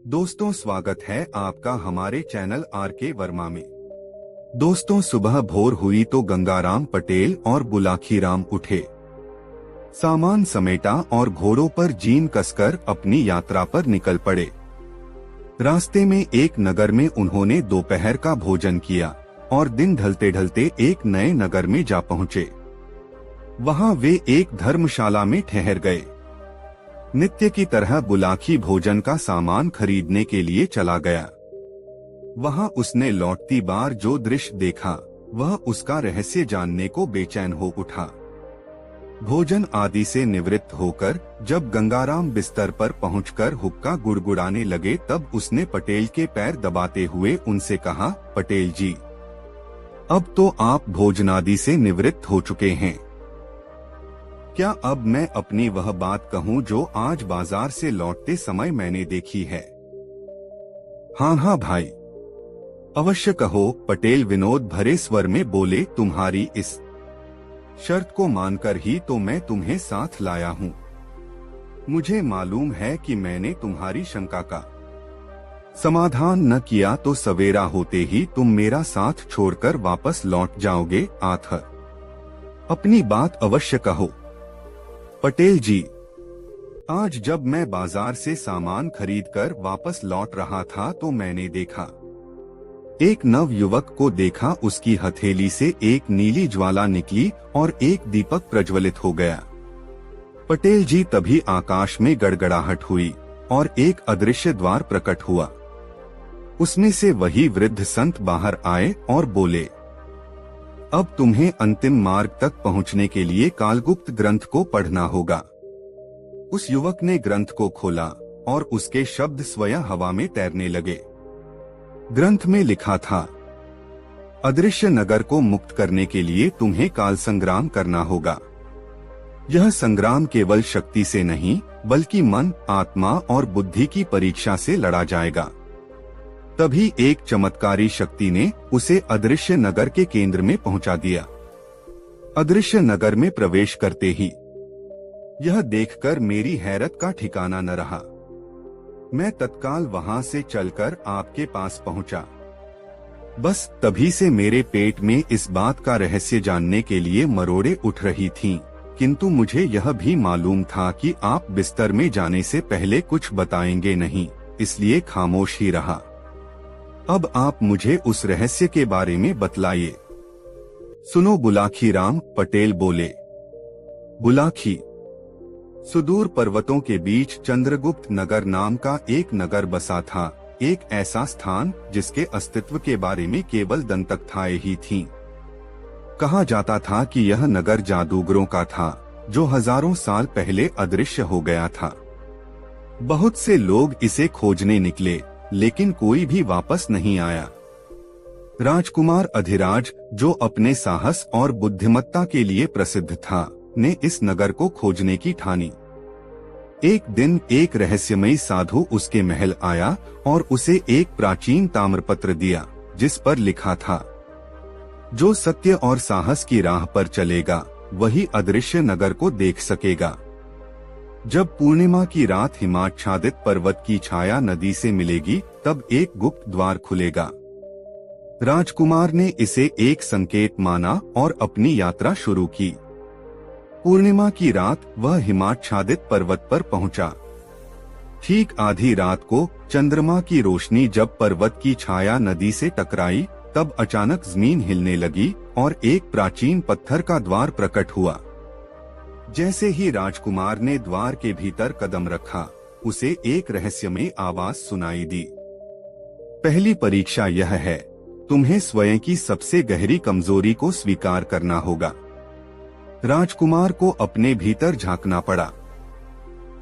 दोस्तों, स्वागत है आपका हमारे चैनल आर.के. वर्मा में। दोस्तों, सुबह भोर हुई तो गंगाराम पटेल और बुलाखीराम उठे, सामान समेटा और घोड़ों पर जीन कसकर अपनी यात्रा पर निकल पड़े। रास्ते में एक नगर में उन्होंने दोपहर का भोजन किया और दिन ढलते ढलते एक नए नगर में जा पहुँचे। वहाँ वे एक धर्मशाला में ठहर गए। नित्य की तरह बुलाखी भोजन का सामान खरीदने के लिए चला गया। वहां उसने लौटती बार जो दृश्य देखा, वह उसका रहस्य जानने को बेचैन हो उठा। भोजन आदि से निवृत्त होकर जब गंगाराम बिस्तर पर पहुंचकर हुक्का गुड़गुड़ाने लगे, तब उसने पटेल के पैर दबाते हुए उनसे कहा, पटेल जी, अब तो आप भोजनादि से निवृत्त हो चुके हैं। क्या अब मैं अपनी वह बात कहूँ जो आज बाजार से लौटते समय मैंने देखी है? हाँ हाँ भाई, अवश्य कहो, पटेल विनोद भरे स्वर में बोले। तुम्हारी इस शर्त को मानकर ही तो मैं तुम्हें साथ लाया हूँ। मुझे मालूम है कि मैंने तुम्हारी शंका का समाधान न किया तो सवेरा होते ही तुम मेरा साथ छोड़कर वापस लौट जाओगे। आथर, अपनी बात अवश्य कहो। पटेल जी, आज जब मैं बाजार से सामान खरीदकर वापस लौट रहा था तो मैंने देखा, एक नव युवक को देखा। उसकी हथेली से एक नीली ज्वाला निकली और एक दीपक प्रज्वलित हो गया। पटेल जी, तभी आकाश में गड़गड़ाहट हुई और एक अदृश्य द्वार प्रकट हुआ। उसमें से वही वृद्ध संत बाहर आए और बोले, अब तुम्हें अंतिम मार्ग तक पहुंचने के लिए कालगुप्त ग्रंथ को पढ़ना होगा। उस युवक ने ग्रंथ को खोला और उसके शब्द स्वयं हवा में तैरने लगे। ग्रंथ में लिखा था, अदृश्य नगर को मुक्त करने के लिए तुम्हें काल संग्राम करना होगा। यह संग्राम केवल शक्ति से नहीं, बल्कि मन, आत्मा और बुद्धि की परीक्षा से लड़ा जाएगा। तभी एक चमत्कारी शक्ति ने उसे अदृश्य नगर के केंद्र में पहुंचा दिया। अदृश्य नगर में प्रवेश करते ही यह देखकर मेरी हैरत का ठिकाना न रहा। मैं तत्काल वहां से चलकर आपके पास पहुंचा। बस तभी से मेरे पेट में इस बात का रहस्य जानने के लिए मरोड़े उठ रही थीं, किंतु मुझे यह भी मालूम था कि आप बिस्तर में जाने से पहले कुछ बताएंगे नहीं, इसलिए खामोश ही रहा। अब आप मुझे उस रहस्य के बारे में बतलाइए। सुनो बुलाखीराम, पटेल बोले। बुलाखी, सुदूर पर्वतों के बीच चंद्रगुप्त नगर नाम का एक नगर बसा था। एक ऐसा स्थान जिसके अस्तित्व के बारे में केवल दंतकथाएं ही थीं। कहा जाता था कि यह नगर जादूगरों का था, जो हजारों साल पहले अदृश्य हो गया था। बहुत से लोग इसे खोजने निकले, लेकिन कोई भी वापस नहीं आया। राजकुमार अधिराज, जो अपने साहस और बुद्धिमत्ता के लिए प्रसिद्ध था, ने इस नगर को खोजने की ठानी। एक दिन एक रहस्यमयी साधु उसके महल आया और उसे एक प्राचीन ताम्रपत्र दिया, जिस पर लिखा था, जो सत्य और साहस की राह पर चलेगा, वही अदृश्य नगर को देख सकेगा। जब पूर्णिमा की रात हिमाच्छादित पर्वत की छाया नदी से मिलेगी, तब एक गुप्त द्वार खुलेगा। राजकुमार ने इसे एक संकेत माना और अपनी यात्रा शुरू की। पूर्णिमा की रात वह हिमाच्छादित पर्वत पर पहुंचा। ठीक आधी रात को चंद्रमा की रोशनी जब पर्वत की छाया नदी से टकराई, तब अचानक जमीन हिलने लगी और एक प्राचीन पत्थर का द्वार प्रकट हुआ। जैसे ही राजकुमार ने द्वार के भीतर कदम रखा, उसे एक रहस्यमय आवाज सुनाई दी। पहली परीक्षा यह है, तुम्हें स्वयं की सबसे गहरी कमजोरी को स्वीकार करना होगा। राजकुमार को अपने भीतर झांकना पड़ा।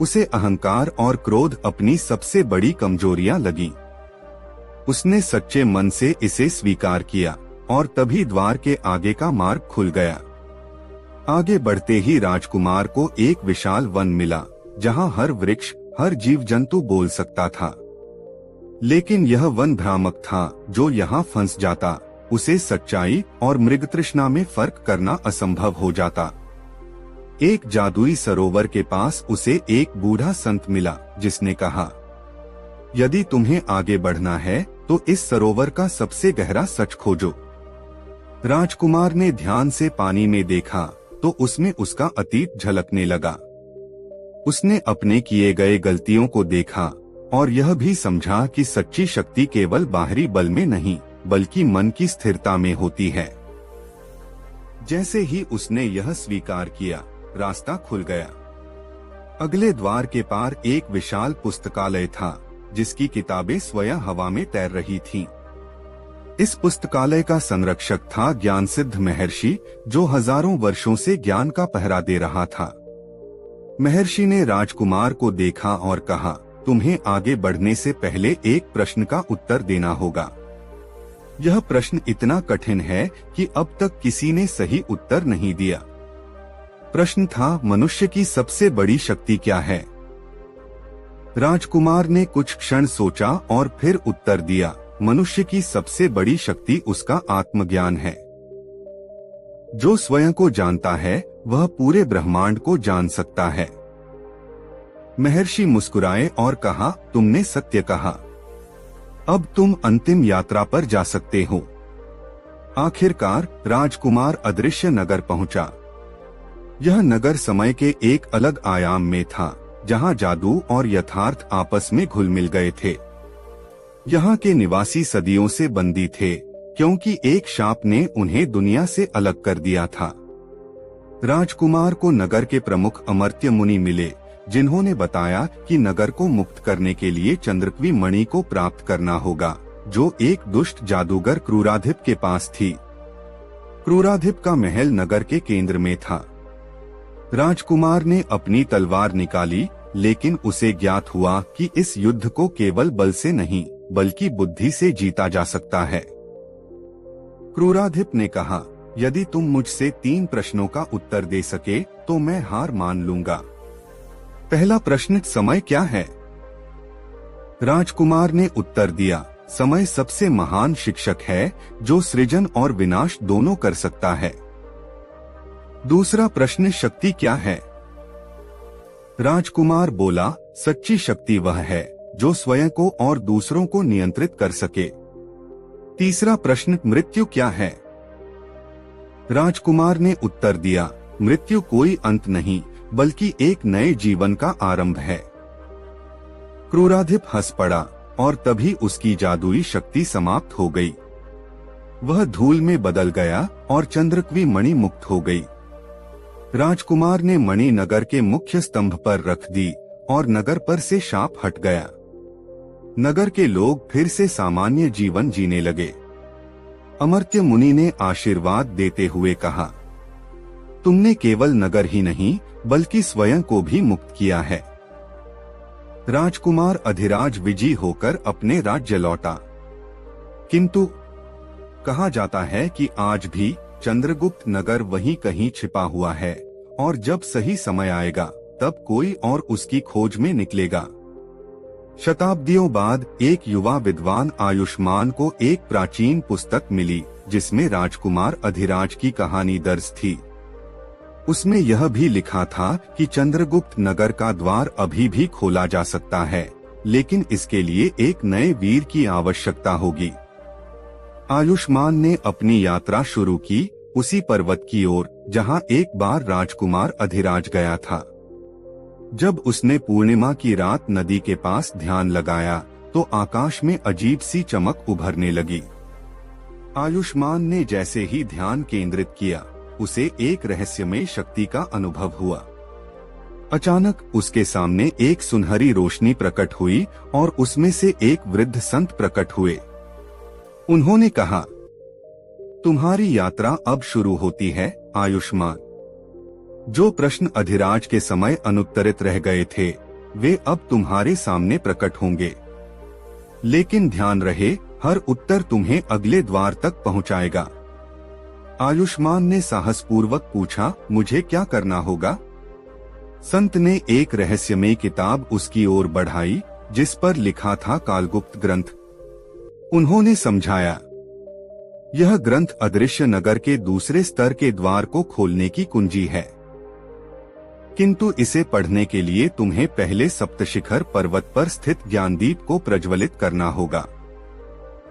उसे अहंकार और क्रोध अपनी सबसे बड़ी कमजोरियां लगीं। उसने सच्चे मन से इसे स्वीकार किया और तभी द्वार के आगे का मार्ग खुल गया। आगे बढ़ते ही राजकुमार को एक विशाल वन मिला, जहां हर वृक्ष, हर जीव जंतु बोल सकता था। लेकिन यह वन भ्रामक था। जो यहाँ फंस जाता, उसे सच्चाई और मृगतृष्णा में फर्क करना असंभव हो जाता। एक जादुई सरोवर के पास उसे एक बूढ़ा संत मिला, जिसने कहा, यदि तुम्हें आगे बढ़ना है तो इस सरोवर का सबसे गहरा सच खोजो। राजकुमार ने ध्यान से पानी में देखा तो उसमें उसका अतीत झलकने लगा। उसने अपने किए गए गलतियों को देखा और यह भी समझा कि सच्ची शक्ति केवल बाहरी बल में नहीं बल्कि मन की स्थिरता में होती है। जैसे ही उसने यह स्वीकार किया, रास्ता खुल गया। अगले द्वार के पार एक विशाल पुस्तकालय था जिसकी किताबें स्वयं हवा में तैर रही थीं। इस पुस्तकालय का संरक्षक था ज्ञान सिद्ध महर्षि, जो हजारों वर्षों से ज्ञान का पहरा दे रहा था। महर्षि ने राजकुमार को देखा और कहा, तुम्हें आगे बढ़ने से पहले एक प्रश्न का उत्तर देना होगा। यह प्रश्न इतना कठिन है कि अब तक किसी ने सही उत्तर नहीं दिया। प्रश्न था, मनुष्य की सबसे बड़ी शक्ति क्या है? राजकुमार ने कुछ क्षण सोचा और फिर उत्तर दिया, मनुष्य की सबसे बड़ी शक्ति उसका आत्मज्ञान है। जो स्वयं को जानता है वह पूरे ब्रह्मांड को जान सकता है। महर्षि मुस्कुराए और कहा, तुमने सत्य कहा। अब तुम अंतिम यात्रा पर जा सकते हो। आखिरकार राजकुमार अदृश्य नगर पहुंचा। यह नगर समय के एक अलग आयाम में था, जहां जादू और यथार्थ आपस में घुल मिल गए थे। यहाँ के निवासी सदियों से बंदी थे, क्योंकि एक शाप ने उन्हें दुनिया से अलग कर दिया था। राजकुमार को नगर के प्रमुख अमर्त्य मुनि मिले, जिन्होंने बताया कि नगर को मुक्त करने के लिए चंद्रक्वी मणि को प्राप्त करना होगा, जो एक दुष्ट जादूगर क्रूराधिप के पास थी। क्रूराधिप का महल नगर के केंद्र में था। राजकुमार ने अपनी तलवार निकाली, लेकिन उसे ज्ञात हुआ कि इस युद्ध को केवल बल से नहीं बल्कि बुद्धि से जीता जा सकता है। क्रूराधिप ने कहा, यदि तुम मुझसे 3 प्रश्नों का उत्तर दे सके तो मैं हार मान लूंगा। पहला प्रश्न, समय क्या है? राजकुमार ने उत्तर दिया, समय सबसे महान शिक्षक है जो सृजन और विनाश दोनों कर सकता है। दूसरा प्रश्न, शक्ति क्या है? राजकुमार बोला, सच्ची शक्ति वह है जो स्वयं को और दूसरों को नियंत्रित कर सके। तीसरा प्रश्न, मृत्यु क्या है? राजकुमार ने उत्तर दिया, मृत्यु कोई अंत नहीं बल्कि एक नए जीवन का आरंभ है। क्रूराधिप हंस पड़ा और तभी उसकी जादुई शक्ति समाप्त हो गई। वह धूल में बदल गया और चंद्रक्वी मणि मुक्त हो गई। राजकुमार ने मणि नगर के मुख्य स्तंभ पर रख दी और नगर पर से शाप हट गया। नगर के लोग फिर से सामान्य जीवन जीने लगे। अमर्त्य मुनि ने आशीर्वाद देते हुए कहा, तुमने केवल नगर ही नहीं बल्कि स्वयं को भी मुक्त किया है। राजकुमार अधिराज विजयी होकर अपने राज्य लौटा। किंतु कहा जाता है कि आज भी चंद्रगुप्त नगर वहीं कहीं छिपा हुआ है और जब सही समय आएगा तब कोई और उसकी खोज में निकलेगा। शताब्दियों बाद एक युवा विद्वान आयुष्मान को एक प्राचीन पुस्तक मिली जिसमें राजकुमार अधिराज की कहानी दर्ज थी। उसमें यह भी लिखा था कि चंद्रगुप्त नगर का द्वार अभी भी खोला जा सकता है, लेकिन इसके लिए एक नए वीर की आवश्यकता होगी। आयुष्मान ने अपनी यात्रा शुरू की, उसी पर्वत की ओर जहां एक बार राजकुमार अधिराज गया था। जब उसने पूर्णिमा की रात नदी के पास ध्यान लगाया तो आकाश में अजीब सी चमक उभरने लगी। आयुष्मान ने जैसे ही ध्यान केंद्रित किया, उसे एक रहस्यमय शक्ति का अनुभव हुआ। अचानक उसके सामने एक सुनहरी रोशनी प्रकट हुई और उसमें से एक वृद्ध संत प्रकट हुए। उन्होंने कहा, तुम्हारी यात्रा अब शुरू होती है आयुष्मान। जो प्रश्न अधिराज के समय अनुत्तरित रह गए थे वे अब तुम्हारे सामने प्रकट होंगे, लेकिन ध्यान रहे हर उत्तर तुम्हें अगले द्वार तक पहुंचाएगा। आयुष्मान ने साहसपूर्वक पूछा, मुझे क्या करना होगा? संत ने एक रहस्यमय किताब उसकी ओर बढ़ाई जिस पर लिखा था कालगुप्त ग्रंथ। उन्होंने समझाया, यह ग्रंथ अदृश्य नगर के दूसरे स्तर के द्वार को खोलने की कुंजी है। किंतु इसे पढ़ने के लिए तुम्हें पहले सप्तशिखर पर्वत पर स्थित ज्ञानदीप को प्रज्वलित करना होगा।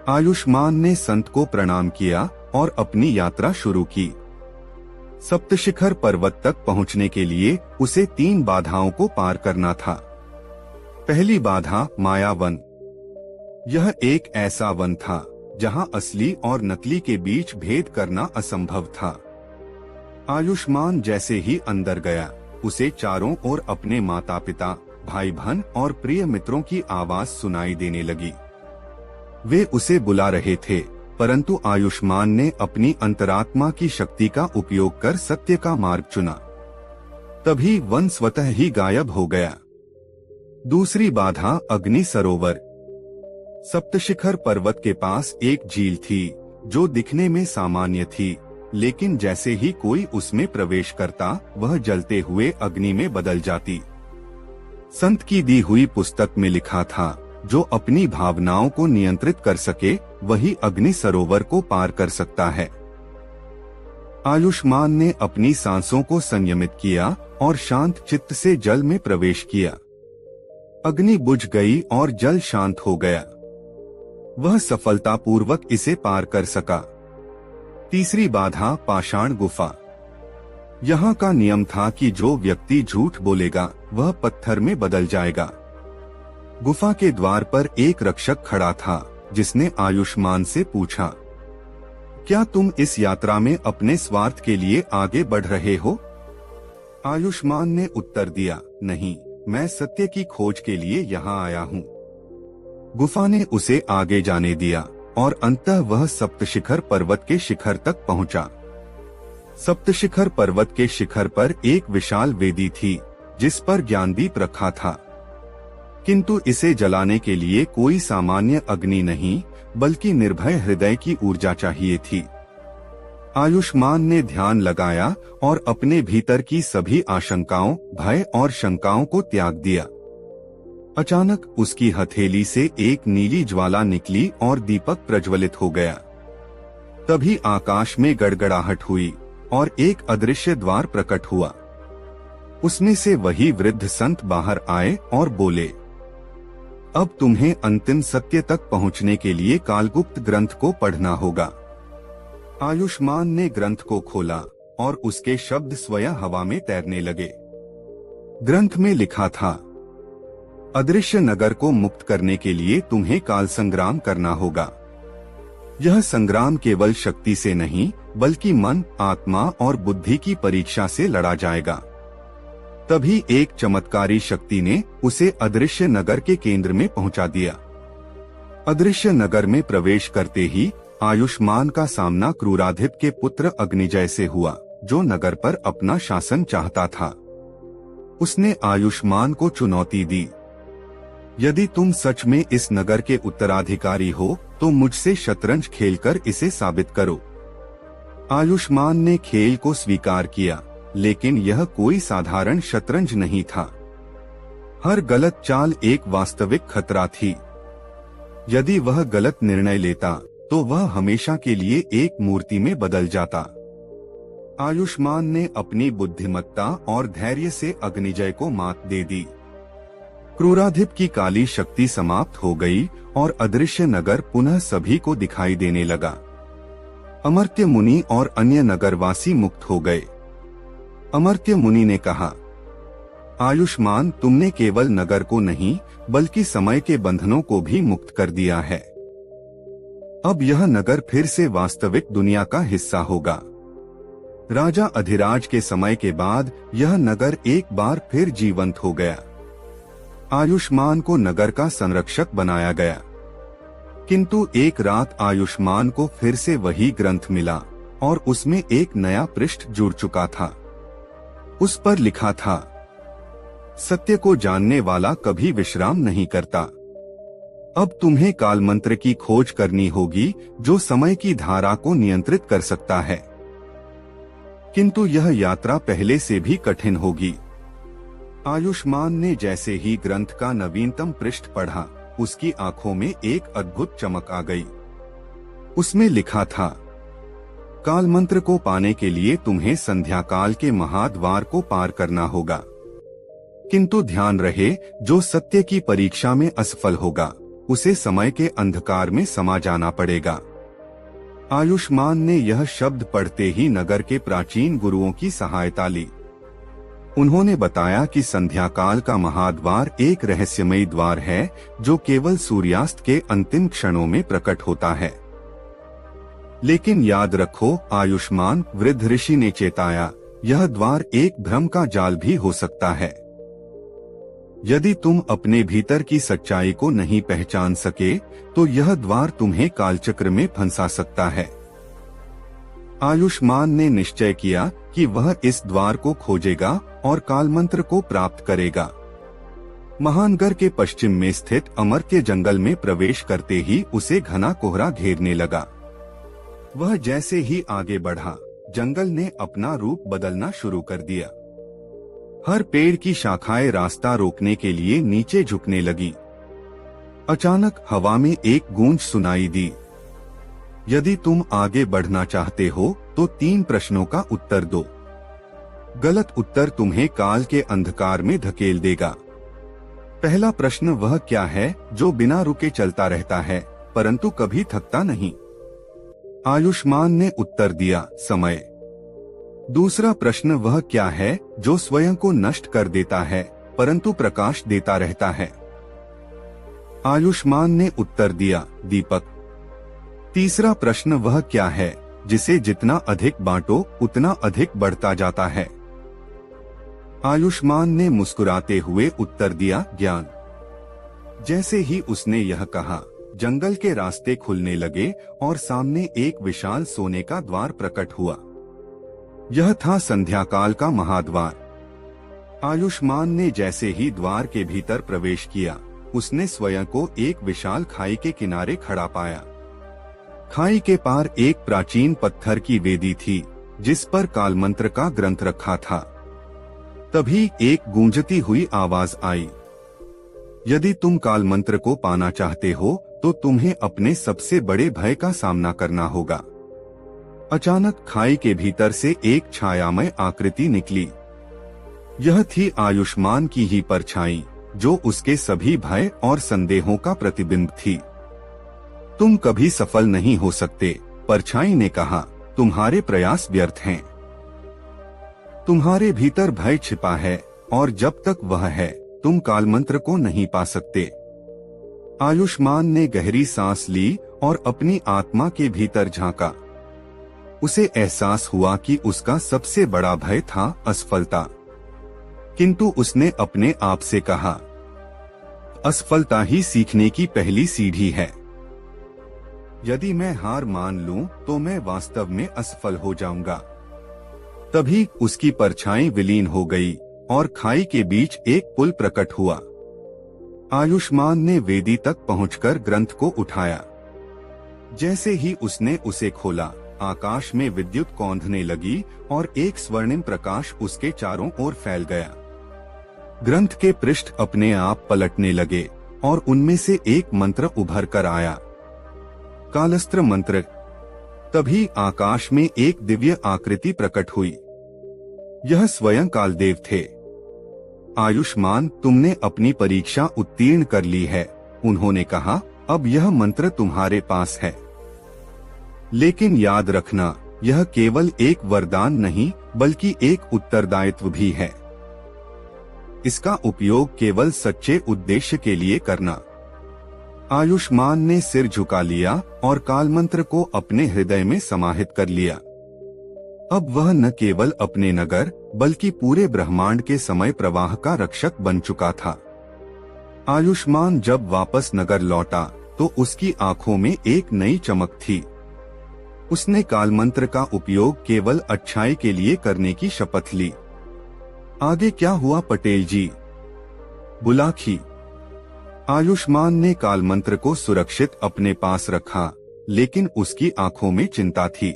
आयुष्मान ने संत को प्रणाम किया और अपनी यात्रा शुरू की। सप्तशिखर पर्वत तक पहुंचने के लिए उसे 3 बाधाओं को पार करना था। पहली बाधा मायावन। यह एक ऐसा वन था जहां असली और नकली के बीच भेद करना असंभव था। आयुष्मान जैसे ही अंदर गया, उसे चारों ओर अपने माता पिता, भाई बहन और प्रिय मित्रों की आवाज सुनाई देने लगी। वे उसे बुला रहे थे, परंतु आयुष्मान ने अपनी अंतरात्मा की शक्ति का उपयोग कर सत्य का मार्ग चुना। तभी वन स्वतः ही गायब हो गया। दूसरी बाधा अग्नि सरोवर। सप्तशिखर पर्वत के पास एक झील थी जो दिखने में सामान्य थी, लेकिन जैसे ही कोई उसमें प्रवेश करता, वह जलते हुए अग्नि में बदल जाती। संत की दी हुई पुस्तक में लिखा था, जो अपनी भावनाओं को नियंत्रित कर सके वही अग्नि सरोवर को पार कर सकता है। आयुष्मान ने अपनी सांसों को संयमित किया और शांत चित्त से जल में प्रवेश किया। अग्नि बुझ गई और जल शांत हो गया। वह सफलतापूर्वक इसे पार कर सका। तीसरी बाधा पाषाण गुफा। यहाँ का नियम था कि जो व्यक्ति झूठ बोलेगा वह पत्थर में बदल जाएगा। गुफा के द्वार पर एक रक्षक खड़ा था, जिसने आयुष्मान से पूछा, क्या तुम इस यात्रा में अपने स्वार्थ के लिए आगे बढ़ रहे हो? आयुष्मान ने उत्तर दिया, नहीं, मैं सत्य की खोज के लिए यहाँ आया हूँ। गुफा ने उसे आगे जाने दिया और अंततः वह सप्तशिखर पर्वत के शिखर तक पहुँचा। सप्तशिखर पर्वत के शिखर पर एक विशाल वेदी थी, जिस पर ज्ञानदीप रखा था, किंतु इसे जलाने के लिए कोई सामान्य अग्नि नहीं, बल्कि निर्भय हृदय की ऊर्जा चाहिए थी। आयुष्मान ने ध्यान लगाया और अपने भीतर की सभी आशंकाओं, भय और शंकाओं को त्याग दिया। अचानक उसकी हथेली से एक नीली ज्वाला निकली और दीपक प्रज्वलित हो गया। तभी आकाश में गड़गड़ाहट हुई और एक अदृश्य द्वार प्रकट हुआ। उसमें से वही वृद्ध संत बाहर आए और बोले, अब तुम्हें अंतिम सत्य तक पहुंचने के लिए कालगुप्त ग्रंथ को पढ़ना होगा। आयुष्मान ने ग्रंथ को खोला और उसके शब्द स्वयं हवा में तैरने लगे। ग्रंथ में लिखा था, अदृश्य नगर को मुक्त करने के लिए तुम्हें काल संग्राम करना होगा। यह संग्राम केवल शक्ति से नहीं, बल्कि मन, आत्मा और बुद्धि की परीक्षा से लड़ा जाएगा। तभी एक चमत्कारी शक्ति ने उसे अदृश्य नगर के केंद्र में पहुंचा दिया। अदृश्य नगर में प्रवेश करते ही आयुष्मान का सामना क्रूराधिप के पुत्र अग्निजय से हुआ, जो नगर पर अपना शासन चाहता था। उसने आयुष्मान को चुनौती दी, यदि तुम सच में इस नगर के उत्तराधिकारी हो तो मुझसे शतरंज खेलकर इसे साबित करो। आयुष्मान ने खेल को स्वीकार किया, लेकिन यह कोई साधारण शतरंज नहीं था। हर गलत चाल एक वास्तविक खतरा थी। यदि वह गलत निर्णय लेता तो वह हमेशा के लिए एक मूर्ति में बदल जाता। आयुष्मान ने अपनी बुद्धिमत्ता और धैर्य से अग्निजय को मात दे दी। क्रूराधिप की काली शक्ति समाप्त हो गई और अदृश्य नगर पुनः सभी को दिखाई देने लगा। अमर्त्य मुनि और अन्य नगरवासी मुक्त हो गए। अमर्त्य मुनि ने कहा, आयुष्मान, तुमने केवल नगर को नहीं बल्कि समय के बंधनों को भी मुक्त कर दिया है। अब यह नगर फिर से वास्तविक दुनिया का हिस्सा होगा। राजा अधिराज के समय के बाद यह नगर एक बार फिर जीवंत हो गया। आयुष्मान को नगर का संरक्षक बनाया गया। किंतु एक रात आयुष्मान को फिर से वही ग्रंथ मिला और उसमें एक नया पृष्ठ जुड़ चुका था। उस पर लिखा था, सत्य को जानने वाला कभी विश्राम नहीं करता। अब तुम्हें काल मंत्र की खोज करनी होगी, जो समय की धारा को नियंत्रित कर सकता है। किंतु यह यात्रा पहले से भी कठिन होगी। आयुष्मान ने जैसे ही ग्रंथ का नवीनतम पृष्ठ पढ़ा, उसकी आंखों में एक अद्भुत चमक आ गई। उसमें लिखा था, काल मंत्र को पाने के लिए तुम्हें संध्या काल के महाद्वार को पार करना होगा। किंतु ध्यान रहे, जो सत्य की परीक्षा में असफल होगा उसे समय के अंधकार में समा जाना पड़ेगा। आयुष्मान ने यह शब्द पढ़ते ही नगर के प्राचीन गुरुओं की सहायता ली। उन्होंने बताया कि संध्या काल का महाद्वार एक रहस्यमयी द्वार है जो केवल सूर्यास्त के अंतिम क्षणों में प्रकट होता है। लेकिन याद रखो आयुष्मान, वृद्ध ऋषि ने चेताया, यह द्वार एक भ्रम का जाल भी हो सकता है। यदि तुम अपने भीतर की सच्चाई को नहीं पहचान सके तो यह द्वार तुम्हें कालचक्र में फंसा सकता है। आयुष्मान ने निश्चय किया कि वह इस द्वार को खोजेगा और कालमंत्र को प्राप्त करेगा। महानगर के पश्चिम में स्थित अमर्त्य जंगल में प्रवेश करते ही उसे घना कोहरा घेरने लगा। वह जैसे ही आगे बढ़ा, जंगल ने अपना रूप बदलना शुरू कर दिया। हर पेड़ की शाखाएं रास्ता रोकने के लिए नीचे झुकने लगी। अचानक हवा में एक गूंज सुनाई दी, यदि तुम आगे बढ़ना चाहते हो तो 3 प्रश्नों का उत्तर दो। गलत उत्तर तुम्हें काल के अंधकार में धकेल देगा। पहला प्रश्न वह क्या है जो बिना रुके चलता रहता है परंतु कभी थकता नहीं? आयुष्मान ने उत्तर दिया, समय। दूसरा प्रश्न वह क्या है जो स्वयं को नष्ट कर देता है परंतु प्रकाश देता रहता है? आयुष्मान ने उत्तर दिया, दीपक। तीसरा प्रश्न वह क्या है जिसे जितना अधिक बांटो उतना अधिक बढ़ता जाता है? आयुष्मान ने मुस्कुराते हुए उत्तर दिया, ज्ञान। जैसे ही उसने यह कहा, जंगल के रास्ते खुलने लगे और सामने एक विशाल सोने का द्वार प्रकट हुआ। यह था संध्याकाल का महाद्वार। आयुष्मान ने जैसे ही द्वार के भीतर प्रवेश किया, उसने स्वयं को एक विशाल खाई के किनारे खड़ा पाया। खाई के पार एक प्राचीन पत्थर की वेदी थी जिस पर कालमंत्र का ग्रंथ रखा था। तभी एक गूंजती हुई आवाज आई, यदि तुम कालमंत्र को पाना चाहते हो तो तुम्हें अपने सबसे बड़े भय का सामना करना होगा। अचानक खाई के भीतर से एक छायामय आकृति निकली। यह थी आयुष्मान की ही परछाई जो उसके सभी भय और संदेहों का प्रतिबिंब थी। तुम कभी सफल नहीं हो सकते, परछाई ने कहा, तुम्हारे प्रयास व्यर्थ हैं। तुम्हारे भीतर भय छिपा है और जब तक वह है तुम कालमंत्र को नहीं पा सकते। आयुष्मान ने गहरी सांस ली और अपनी आत्मा के भीतर झांका। उसे एहसास हुआ कि उसका सबसे बड़ा भय था असफलता। किंतु उसने अपने आप से कहा, असफलता ही सीखने की पहली सीढ़ी है। यदि मैं हार मान लूं तो मैं वास्तव में असफल हो जाऊंगा। तभी उसकी परछाई विलीन हो गई और खाई के बीच एक पुल प्रकट हुआ। आयुष्मान ने वेदी तक पहुंचकर ग्रंथ को उठाया। जैसे ही उसने उसे खोला, आकाश में विद्युत कौंधने लगी और एक स्वर्णिम प्रकाश उसके चारों ओर फैल गया। ग्रंथ के पृष्ठ अपने आप पलटने लगे और उनमें से एक मंत्र उभर कर आया, कालस्त्र मंत्र। तभी आकाश में एक दिव्य आकृति प्रकट हुई। यह स्वयं कालदेव थे। आयुष्मान, तुमने अपनी परीक्षा उत्तीर्ण कर ली है, उन्होंने कहा। अब यह मंत्र तुम्हारे पास है। लेकिन याद रखना, यह केवल एक वरदान नहीं बल्कि एक उत्तरदायित्व भी है। इसका उपयोग केवल सच्चे उद्देश्य के लिए करना। आयुष्मान ने सिर झुका लिया और कालमंत्र को अपने हृदय में समाहित कर लिया। अब वह न केवल अपने नगर बल्कि पूरे ब्रह्मांड के समय प्रवाह का रक्षक बन चुका था। आयुष्मान जब वापस नगर लौटा तो उसकी आंखों में एक नई चमक थी। उसने कालमंत्र का उपयोग केवल अच्छाई के लिए करने की शपथ ली। आगे क्या हुआ पटेल जी? बुलाखी। आयुष्मान ने कालमंत्र को सुरक्षित अपने पास रखा, लेकिन उसकी आंखों में चिंता थी।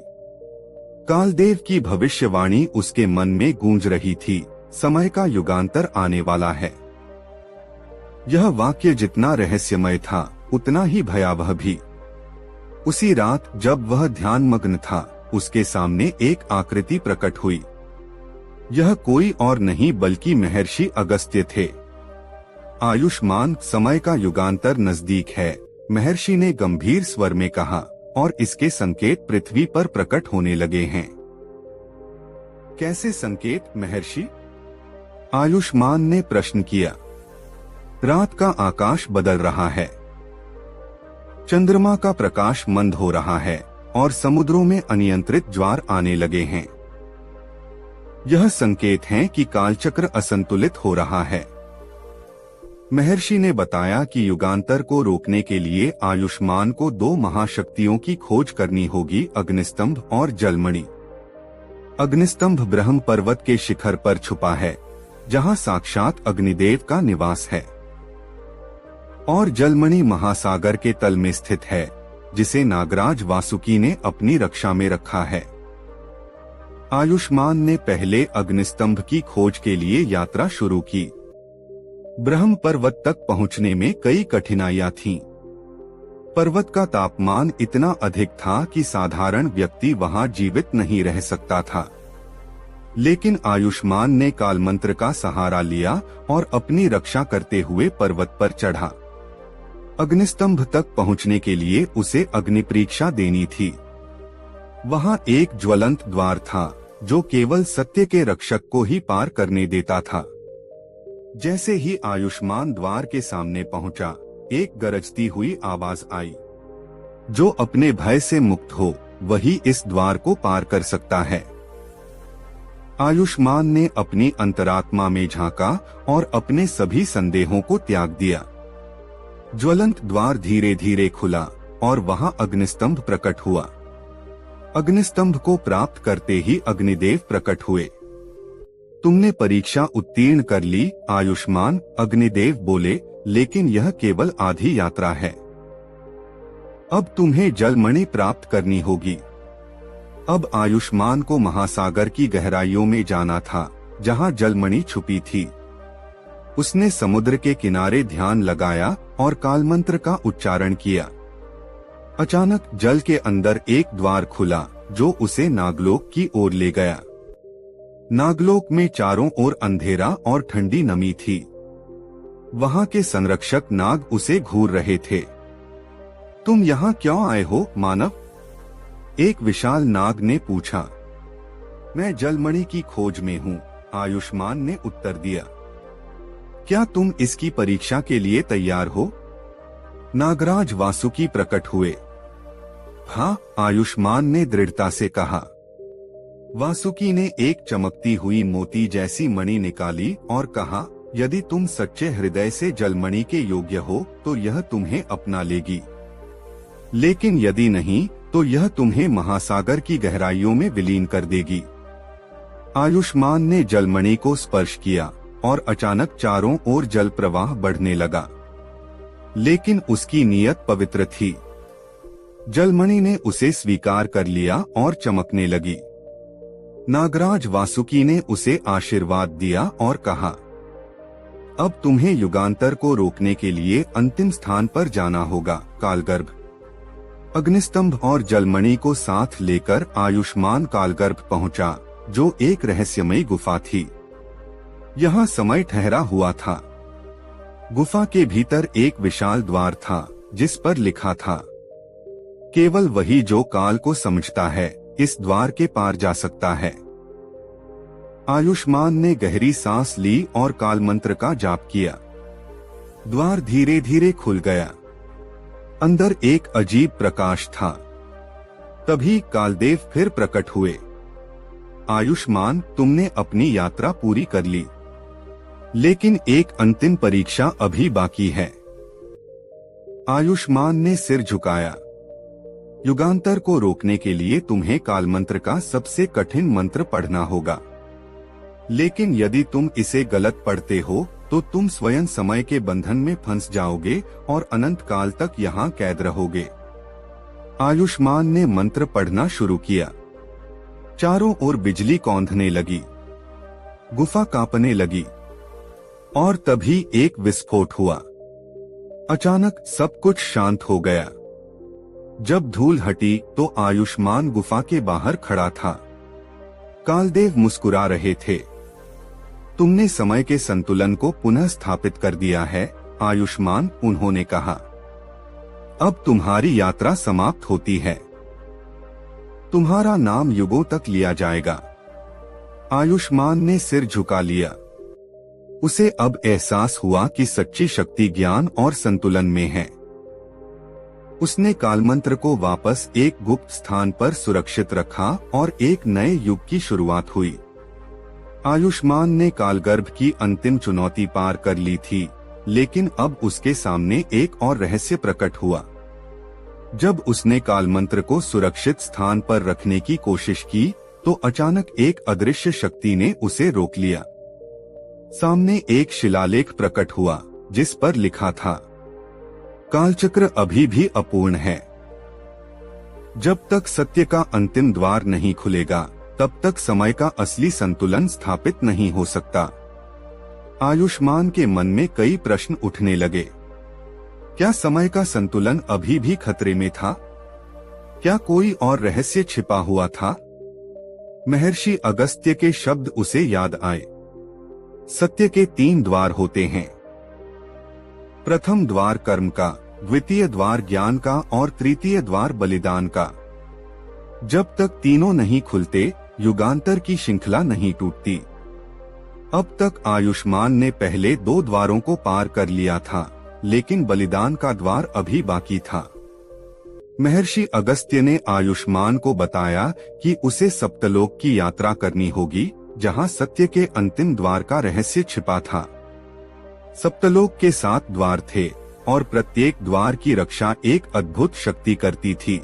कालदेव की भविष्यवाणी उसके मन में गूंज रही थी, समय का युगांतर आने वाला है। यह वाक्य जितना रहस्यमय था उतना ही भयावह भी। उसी रात जब वह ध्यानमग्न था, उसके सामने एक आकृति प्रकट हुई। यह कोई और नहीं बल्कि महर्षि अगस्त्य थे। आयुष्मान, समय का युगांतर नजदीक है, महर्षि ने गंभीर स्वर में कहा, और इसके संकेत पृथ्वी पर प्रकट होने लगे हैं। कैसे संकेत महर्षि? आयुष्मान ने प्रश्न किया। रात का आकाश बदल रहा है, चंद्रमा का प्रकाश मंद हो रहा है और समुद्रों में अनियंत्रित ज्वार आने लगे हैं। यह संकेत हैं कि कालचक्र असंतुलित हो रहा है। महर्षि ने बताया कि युगांतर को रोकने के लिए आयुष्मान को दो महाशक्तियों की खोज करनी होगी, अग्निस्तंभ और जलमणि। अग्निस्तंभ ब्रह्म पर्वत के शिखर पर छुपा है, जहां साक्षात अग्निदेव का निवास है, और जलमणि महासागर के तल में स्थित है, जिसे नागराज वासुकी ने अपनी रक्षा में रखा है। आयुष्मान ने पहले अग्निस्तंभ की खोज के लिए यात्रा शुरू की। ब्रह्म पर्वत तक पहुंचने में कई कठिनाइयां थीं। पर्वत का तापमान इतना अधिक था कि साधारण व्यक्ति वहां जीवित नहीं रह सकता था। लेकिन आयुष्मान ने काल मंत्र का सहारा लिया और अपनी रक्षा करते हुए पर्वत पर चढ़ा। अग्निस्तंभ तक पहुंचने के लिए उसे अग्नि परीक्षा देनी थी। वहां एक ज्वलंत द्वार था, जो केवल सत्य के रक्षक को ही पार करने देता था। जैसे ही आयुष्मान द्वार के सामने पहुंचा, एक गरजती हुई आवाज आई, जो अपने भय से मुक्त हो वही इस द्वार को पार कर सकता है। आयुष्मान ने अपनी अंतरात्मा में झांका और अपने सभी संदेहों को त्याग दिया। ज्वलंत द्वार धीरे धीरे खुला और वहां अग्निस्तंभ प्रकट हुआ। अग्निस्तंभ को प्राप्त करते ही अग्निदेव प्रकट हुए। तुमने परीक्षा उत्तीर्ण कर ली आयुष्मान, अग्निदेव बोले, लेकिन यह केवल आधी यात्रा है। अब तुम्हें जलमणि प्राप्त करनी होगी। अब आयुष्मान को महासागर की गहराइयों में जाना था, जहां जलमणि छुपी थी। उसने समुद्र के किनारे ध्यान लगाया और कालमंत्र का उच्चारण किया। अचानक जल के अंदर एक द्वार खुला, जो उसे नागलोक की ओर ले गया। नागलोक में चारों ओर अंधेरा और ठंडी नमी थी। वहां के संरक्षक नाग उसे घूर रहे थे। तुम यहाँ क्यों आए हो मानव? एक विशाल नाग ने पूछा। मैं जलमणि की खोज में हूँ, आयुष्मान ने उत्तर दिया। क्या तुम इसकी परीक्षा के लिए तैयार हो? नागराज वासुकी प्रकट हुए। हाँ, आयुष्मान ने दृढ़ता से कहा। वासुकी ने एक चमकती हुई मोती जैसी मणि निकाली और कहा, यदि तुम सच्चे हृदय से जलमणि के योग्य हो तो यह तुम्हें अपना लेगी, लेकिन यदि नहीं तो यह तुम्हें महासागर की गहराइयों में विलीन कर देगी। आयुष्मान ने जलमणि को स्पर्श किया और अचानक चारों ओर जल प्रवाह बढ़ने लगा, लेकिन उसकी नीयत पवित्र थी। जलमणि ने उसे स्वीकार कर लिया और चमकने लगी। नागराज वासुकी ने उसे आशीर्वाद दिया और कहा, अब तुम्हें युगांतर को रोकने के लिए अंतिम स्थान पर जाना होगा, कालगर्भ। अग्निस्तंभ और जलमणि को साथ लेकर आयुष्मान कालगर्भ पहुंचा, जो एक रहस्यमयी गुफा थी। यहाँ समय ठहरा हुआ था। गुफा के भीतर एक विशाल द्वार था, जिस पर लिखा था, केवल वही जो काल को समझता है इस द्वार के पार जा सकता है। आयुष्मान ने गहरी सांस ली और काल मंत्र का जाप किया। द्वार धीरे धीरे खुल गया। अंदर एक अजीब प्रकाश था। तभी कालदेव फिर प्रकट हुए। आयुष्मान, तुमने अपनी यात्रा पूरी कर ली, लेकिन एक अंतिम परीक्षा अभी बाकी है। आयुष्मान ने सिर झुकाया। युगांतर को रोकने के लिए तुम्हें काल मंत्र का सबसे कठिन मंत्र पढ़ना होगा, लेकिन यदि तुम इसे गलत पढ़ते हो तो तुम स्वयं समय के बंधन में फंस जाओगे और अनंत काल तक यहाँ कैद रहोगे। आयुष्मान ने मंत्र पढ़ना शुरू किया। चारों ओर बिजली कौंधने लगी, गुफा कांपने लगी, और तभी एक विस्फोट हुआ। अचानक सब कुछ शांत हो गया। जब धूल हटी तो आयुष्मान गुफा के बाहर खड़ा था। कालदेव मुस्कुरा रहे थे तुमने समय के संतुलन को पुनः स्थापित कर दिया है, आयुष्मान, उन्होंने कहा। अब तुम्हारी यात्रा समाप्त होती है। तुम्हारा नाम युगों तक लिया जाएगा। आयुष्मान ने सिर झुका लिया। उसे अब एहसास हुआ कि सच्ची शक्ति ज्ञान और संतुलन में है। उसने कालमंत्र को वापस एक गुप्त स्थान पर सुरक्षित रखा और एक नए युग की शुरुआत हुई। आयुष्मान ने कालगर्भ की अंतिम चुनौती पार कर ली थी, लेकिन अब उसके सामने एक और रहस्य प्रकट हुआ। जब उसने कालमंत्र को सुरक्षित स्थान पर रखने की कोशिश की, तो अचानक एक अदृश्य शक्ति ने उसे रोक लिया। सामने एक शिलालेख प्रकट हुआ, जिस पर लिखा था, कालचक्र अभी भी अपूर्ण है। जब तक सत्य का अंतिम द्वार नहीं खुलेगा, तब तक समय का असली संतुलन स्थापित नहीं हो सकता। आयुष्मान के मन में कई प्रश्न उठने लगे। क्या समय का संतुलन अभी भी खतरे में था? क्या कोई और रहस्य छिपा हुआ था? महर्षि अगस्त्य के शब्द उसे याद आए। सत्य के 3 द्वार होते हैं। प्रथम द्वार कर्म का, द्वितीय द्वार ज्ञान का और तृतीय द्वार बलिदान का। जब तक तीनों नहीं खुलते, युगांतर की श्रृंखला नहीं टूटती। अब तक आयुष्मान ने पहले 2 द्वारों को पार कर लिया था, लेकिन बलिदान का द्वार अभी बाकी था। महर्षि अगस्त्य ने आयुष्मान को बताया कि उसे सप्तलोक की यात्रा करनी होगी, जहां सत्य के अंतिम द्वार का रहस्य छिपा था। सप्तलोक के 7 द्वार थे और प्रत्येक द्वार की रक्षा एक अद्भुत शक्ति करती थी।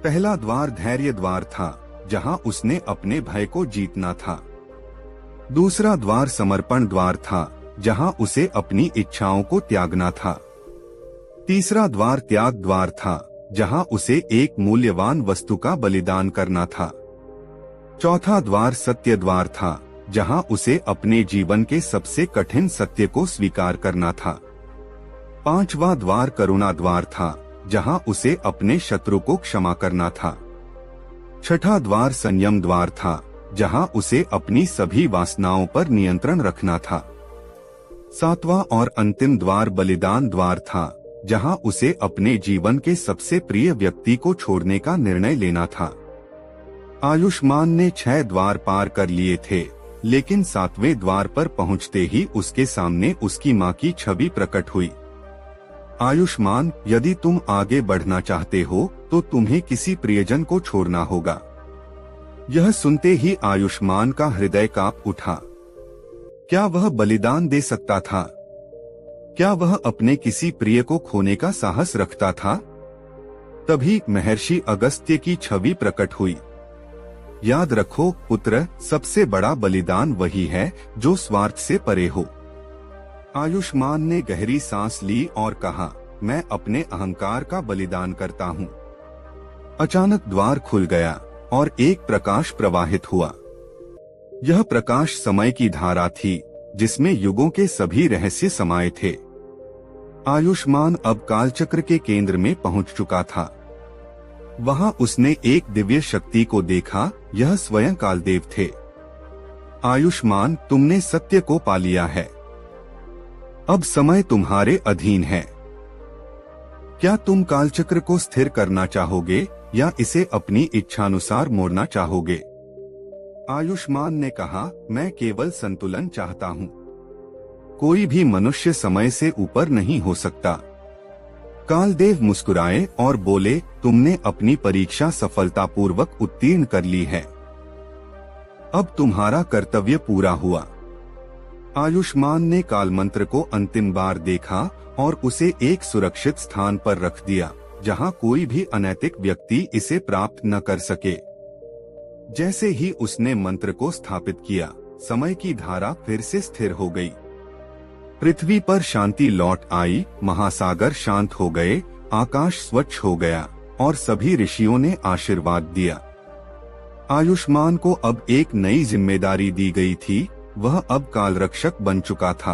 पहला द्वार धैर्य द्वार था, जहां उसने अपने भय को जीतना था। दूसरा द्वार समर्पण द्वार था, जहां उसे अपनी इच्छाओं को त्यागना था। तीसरा द्वार त्याग द्वार था, जहां उसे एक मूल्यवान वस्तु का बलिदान करना था। चौथा द्वार सत्य द्वार था, जहां उसे अपने जीवन के सबसे कठिन सत्य को स्वीकार करना था। 5वां द्वार करुणा द्वार था, जहां उसे अपने शत्रु को क्षमा करना था। 6ठा द्वार संयम द्वार था, जहां उसे अपनी सभी वासनाओं पर नियंत्रण रखना था। 7वां और अंतिम द्वार बलिदान द्वार था, जहां उसे अपने जीवन के सबसे प्रिय व्यक्ति को छोड़ने का निर्णय लेना था। आयुष्मान ने 6 द्वार पार कर लिए थे, लेकिन 7वें द्वार पर पहुंचते ही उसके सामने उसकी मां की छवि प्रकट हुई। आयुष्मान, यदि तुम आगे बढ़ना चाहते हो, तो तुम्हें किसी प्रियजन को छोड़ना होगा। यह सुनते ही आयुष्मान का हृदय कांप उठा। क्या वह बलिदान दे सकता था? क्या वह अपने किसी प्रिय को खोने का साहस रखता था? तभी महर्षि अगस्त्य की छवि प्रकट हुई। याद रखो पुत्र, सबसे बड़ा बलिदान वही है जो स्वार्थ से परे हो। आयुष्मान ने गहरी सांस ली और कहा, मैं अपने अहंकार का बलिदान करता हूँ। अचानक द्वार खुल गया और एक प्रकाश प्रवाहित हुआ। यह प्रकाश समय की धारा थी, जिसमें युगों के सभी रहस्य समाये थे। आयुष्मान अब कालचक्र के केंद्र में पहुंच चुका था। वहां उसने एक दिव्य शक्ति को देखा, यह स्वयं कालदेव थे। आयुष्मान, तुमने सत्य को पा लिया है। अब समय तुम्हारे अधीन है। क्या तुम कालचक्र को स्थिर करना चाहोगे या इसे अपनी इच्छानुसार मोड़ना चाहोगे? आयुष्मान ने कहा, मैं केवल संतुलन चाहता हूँ। कोई भी मनुष्य समय से ऊपर नहीं हो सकता। कालदेव मुस्कुराए और बोले, तुमने अपनी परीक्षा सफलतापूर्वक उत्तीर्ण कर ली है। अब तुम्हारा कर्तव्य पूरा हुआ। आयुष्मान ने कालमंत्र को अंतिम बार देखा और उसे एक सुरक्षित स्थान पर रख दिया, जहां कोई भी अनैतिक व्यक्ति इसे प्राप्त न कर सके। जैसे ही उसने मंत्र को स्थापित किया, समय की धारा फिर से स्थिर हो गई। पृथ्वी पर शांति लौट आई, महासागर शांत हो गए, आकाश स्वच्छ हो गया और सभी ऋषियों ने आशीर्वाद दिया। आयुष्मान को अब एक नई जिम्मेदारी दी गई थी। वह अब कालरक्षक बन चुका था।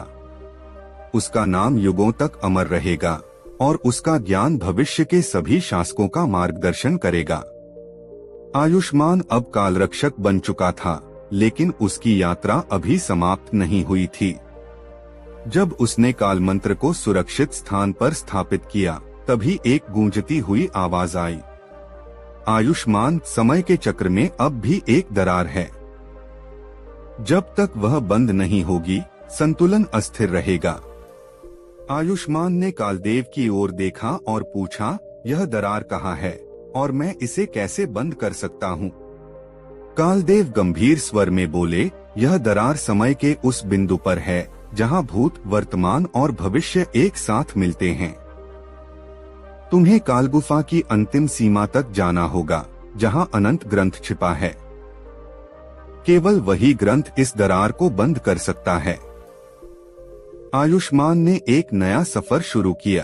उसका नाम युगों तक अमर रहेगा और उसका ज्ञान भविष्य के सभी शासकों का मार्गदर्शन करेगा। आयुष्मान अब कालरक्षक बन चुका था लेकिन उसकी यात्रा अभी समाप्त नहीं हुई थी। जब उसने काल मंत्र को सुरक्षित स्थान पर स्थापित किया, तभी एक गूंजती हुई आवाज आई, आयुष्मान, समय के चक्र में अब भी एक दरार है। जब तक वह बंद नहीं होगी, संतुलन अस्थिर रहेगा। आयुष्मान ने कालदेव की ओर देखा और पूछा, यह दरार कहाँ है और मैं इसे कैसे बंद कर सकता हूँ? कालदेव गंभीर स्वर में बोले, यह दरार समय के उस बिंदु पर है जहाँ भूत, वर्तमान और भविष्य एक साथ मिलते हैं। तुम्हें कालगुफा की अंतिम सीमा तक जाना होगा, जहाँ अनंत ग्रंथ छिपा है। केवल वही ग्रंथ इस दरार को बंद कर सकता है। आयुष्मान ने एक नया सफर शुरू किया।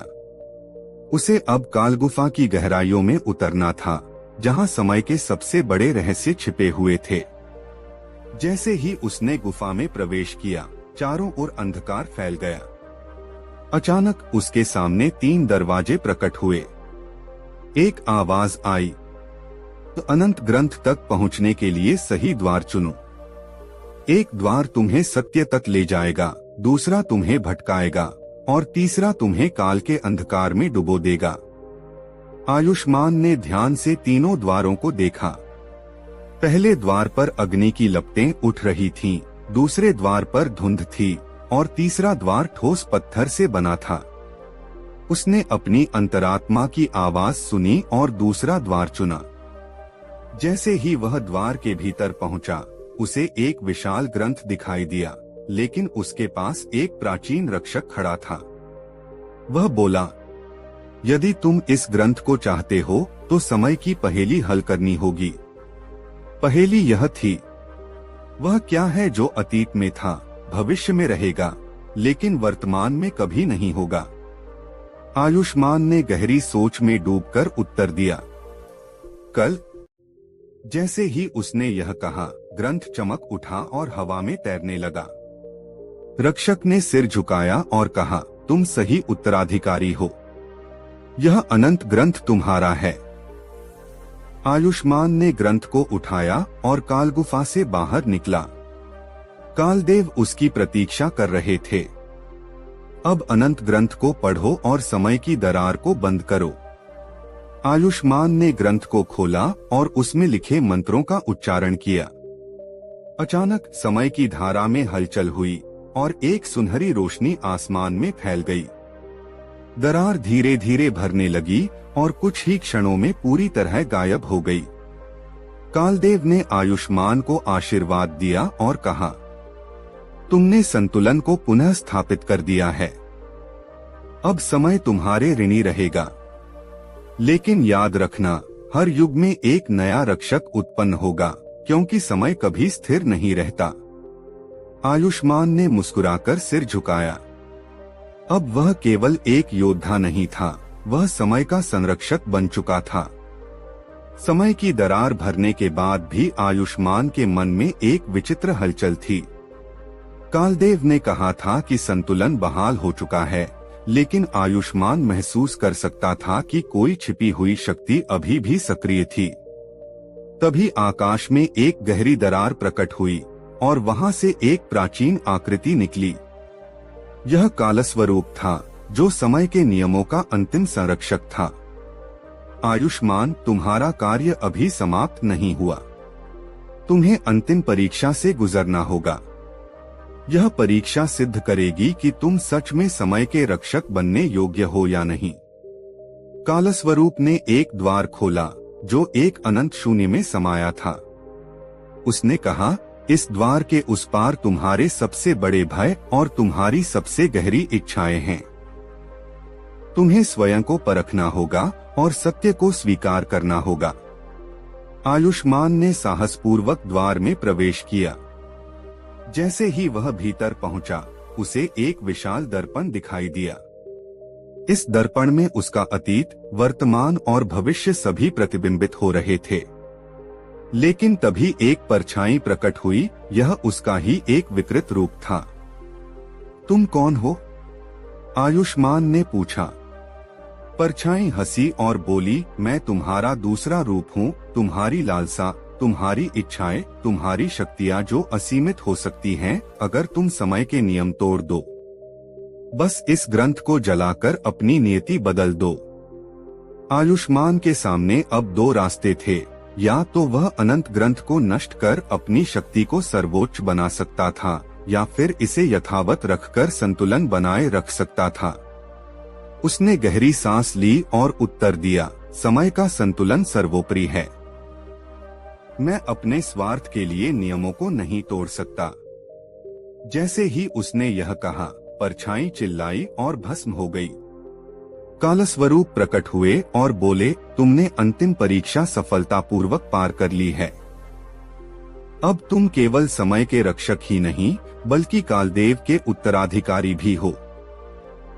उसे अब कालगुफा की गहराइयों में उतरना था, जहां समय के सबसे बड़े रहस्य छिपे हुए थे। जैसे ही उसने गुफा में प्रवेश किया, चारों ओर अंधकार फैल गया। अचानक उसके सामने 3 दरवाजे प्रकट हुए। एक आवाज आई, तो अनंत ग्रंथ तक पहुंचने के लिए सही द्वार चुनो। एक द्वार तुम्हें सत्य तक ले जाएगा, दूसरा तुम्हें भटकाएगा और तीसरा तुम्हें काल के अंधकार में डुबो देगा। आयुष्मान ने ध्यान से तीनों द्वारों को देखा। पहले द्वार पर अग्नि की लपटें उठ रही थीं, दूसरे द्वार पर धुंध थी और तीसरा द्वार ठोस पत्थर से बना था। उसने अपनी अंतरात्मा की आवाज सुनी और दूसरा द्वार चुना। जैसे ही वह द्वार के भीतर पहुंचा, उसे एक विशाल ग्रंथ दिखाई दिया, लेकिन उसके पास एक प्राचीन रक्षक खड़ा था। वह बोला, यदि तुम इस ग्रंथ को चाहते हो तो समय की पहेली हल करनी होगी। पहेली यह थी, वह क्या है जो अतीत में था, भविष्य में रहेगा, लेकिन वर्तमान में कभी नहीं होगा। आयुष्मान ने गहरी सोच में डूबकर उत्तर दिया, कल। जैसे ही उसने यह कहा, ग्रंथ चमक उठा और हवा में तैरने लगा। रक्षक ने सिर झुकाया और कहा, तुम सही उत्तराधिकारी हो, यह अनंत ग्रंथ तुम्हारा है। आयुष्मान ने ग्रंथ को उठाया और कालगुफा से बाहर निकला। कालदेव उसकी प्रतीक्षा कर रहे थे। अब अनंत ग्रंथ को पढ़ो और समय की दरार को बंद करो। आयुष्मान ने ग्रंथ को खोला और उसमें लिखे मंत्रों का उच्चारण किया। अचानक समय की धारा में हलचल हुई और एक सुनहरी रोशनी आसमान में फैल गई। दरार धीरे धीरे भरने लगी और कुछ ही क्षणों में पूरी तरह गायब हो गई। कालदेव ने आयुष्मान को आशीर्वाद दिया और कहा, तुमने संतुलन को पुनः स्थापित कर दिया है। अब समय तुम्हारे ऋणी रहेगा। लेकिन याद रखना, हर युग में एक नया रक्षक उत्पन्न होगा, क्योंकि समय कभी स्थिर नहीं रहता। आयुष्मान ने मुस्कुराकर सिर झुकाया। अब वह केवल एक योद्धा नहीं था, वह समय का संरक्षक बन चुका था। समय की दरार भरने के बाद भी आयुष्मान के मन में एक विचित्र हलचल थी। कालदेव ने कहा था कि संतुलन बहाल हो चुका है, लेकिन आयुष्मान महसूस कर सकता था कि कोई छिपी हुई शक्ति अभी भी सक्रिय थी। तभी आकाश में एक गहरी दरार प्रकट हुई और वहां से एक प्राचीन आकृति निकली। यह कालस्वरूप था, जो समय के नियमों का अंतिम संरक्षक था। आयुष्मान, तुम्हारा कार्य अभी समाप्त नहीं हुआ। तुम्हें अंतिम परीक्षा से गुजरना होगा। यह परीक्षा सिद्ध करेगी कि तुम सच में समय के रक्षक बनने योग्य हो या नहीं। कालस्वरूप ने एक द्वार खोला, जो एक अनंत शून्य में समाया था। उसने कहा, इस द्वार के उस पार तुम्हारे सबसे बड़े भय और तुम्हारी सबसे गहरी इच्छाएं हैं। तुम्हें स्वयं को परखना होगा और सत्य को स्वीकार करना होगा। आयुष्मान ने साहसपूर्वक द्वार में प्रवेश किया। जैसे ही वह भीतर पहुंचा, उसे एक विशाल दर्पण दिखाई दिया। इस दर्पण में उसका अतीत, वर्तमान और भविष्य सभी प्रतिबिंबित हो रहे थे। लेकिन तभी एक परछाई प्रकट हुई, यह उसका ही एक विकृत रूप था। तुम कौन हो? आयुष्मान ने पूछा। परछाई हंसी और बोली, मैं तुम्हारा दूसरा रूप हूँ, तुम्हारी लालसा, तुम्हारी इच्छाएं, तुम्हारी शक्तियां जो असीमित हो सकती हैं अगर तुम समय के नियम तोड़ दो। बस इस ग्रंथ को जलाकर अपनी नियति बदल दो। आयुष्मान के सामने अब दो रास्ते थे, या तो वह अनंत ग्रंथ को नष्ट कर अपनी शक्ति को सर्वोच्च बना सकता था, या फिर इसे यथावत रखकर संतुलन बनाए रख सकता था। उसने गहरी सांस ली और उत्तर दिया, समय का संतुलन सर्वोपरि है। मैं अपने स्वार्थ के लिए नियमों को नहीं तोड़ सकता। जैसे ही उसने यह कहा, परछाई चिल्लाई और भस्म हो गई। कालस्वरूप प्रकट हुए और बोले, तुमने अंतिम परीक्षा सफलतापूर्वक पार कर ली है। अब तुम केवल समय के रक्षक ही नहीं, बल्कि कालदेव के उत्तराधिकारी भी हो।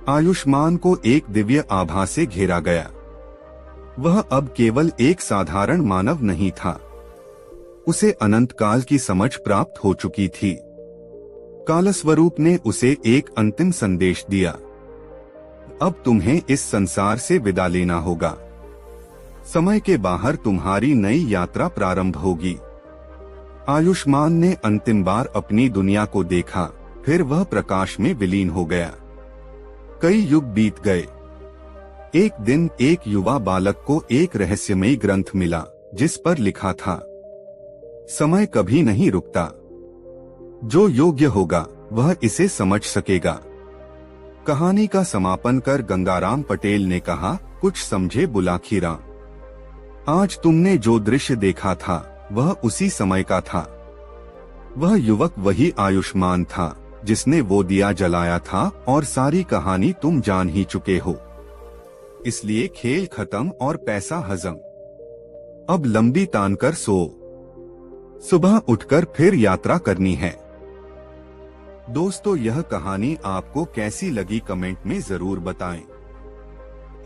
आयुष्मान को एक दिव्य आभा से घेरा गया। वह अब केवल एक साधारण मानव नहीं था, उसे अनंत काल की समझ प्राप्त हो चुकी थी। कालस्वरूप ने उसे एक अंतिम संदेश दिया, अब तुम्हें इस संसार से विदा लेना होगा। समय के बाहर तुम्हारी नई यात्रा प्रारंभ होगी। आयुष्मान ने अंतिम बार अपनी दुनिया को देखा, फिर वह प्रकाश में विलीन हो गया। कई युग बीत गए। एक दिन एक युवा बालक को एक रहस्यमयी ग्रंथ मिला, जिस पर लिखा था, समय कभी नहीं रुकता। जो योग्य होगा वह इसे समझ सकेगा। कहानी का समापन कर गंगाराम पटेल ने कहा, कुछ समझे बुलाखीराम। आज तुमने जो दृश्य देखा था वह उसी समय का था। वह युवक वही आयुष्मान था जिसने वो दिया जलाया था, और सारी कहानी तुम जान ही चुके हो। इसलिए खेल खत्म और पैसा हजम। अब लंबी तान कर सो, सुबह उठकर फिर यात्रा करनी है। दोस्तों, यह कहानी आपको कैसी लगी कमेंट में जरूर बताएं।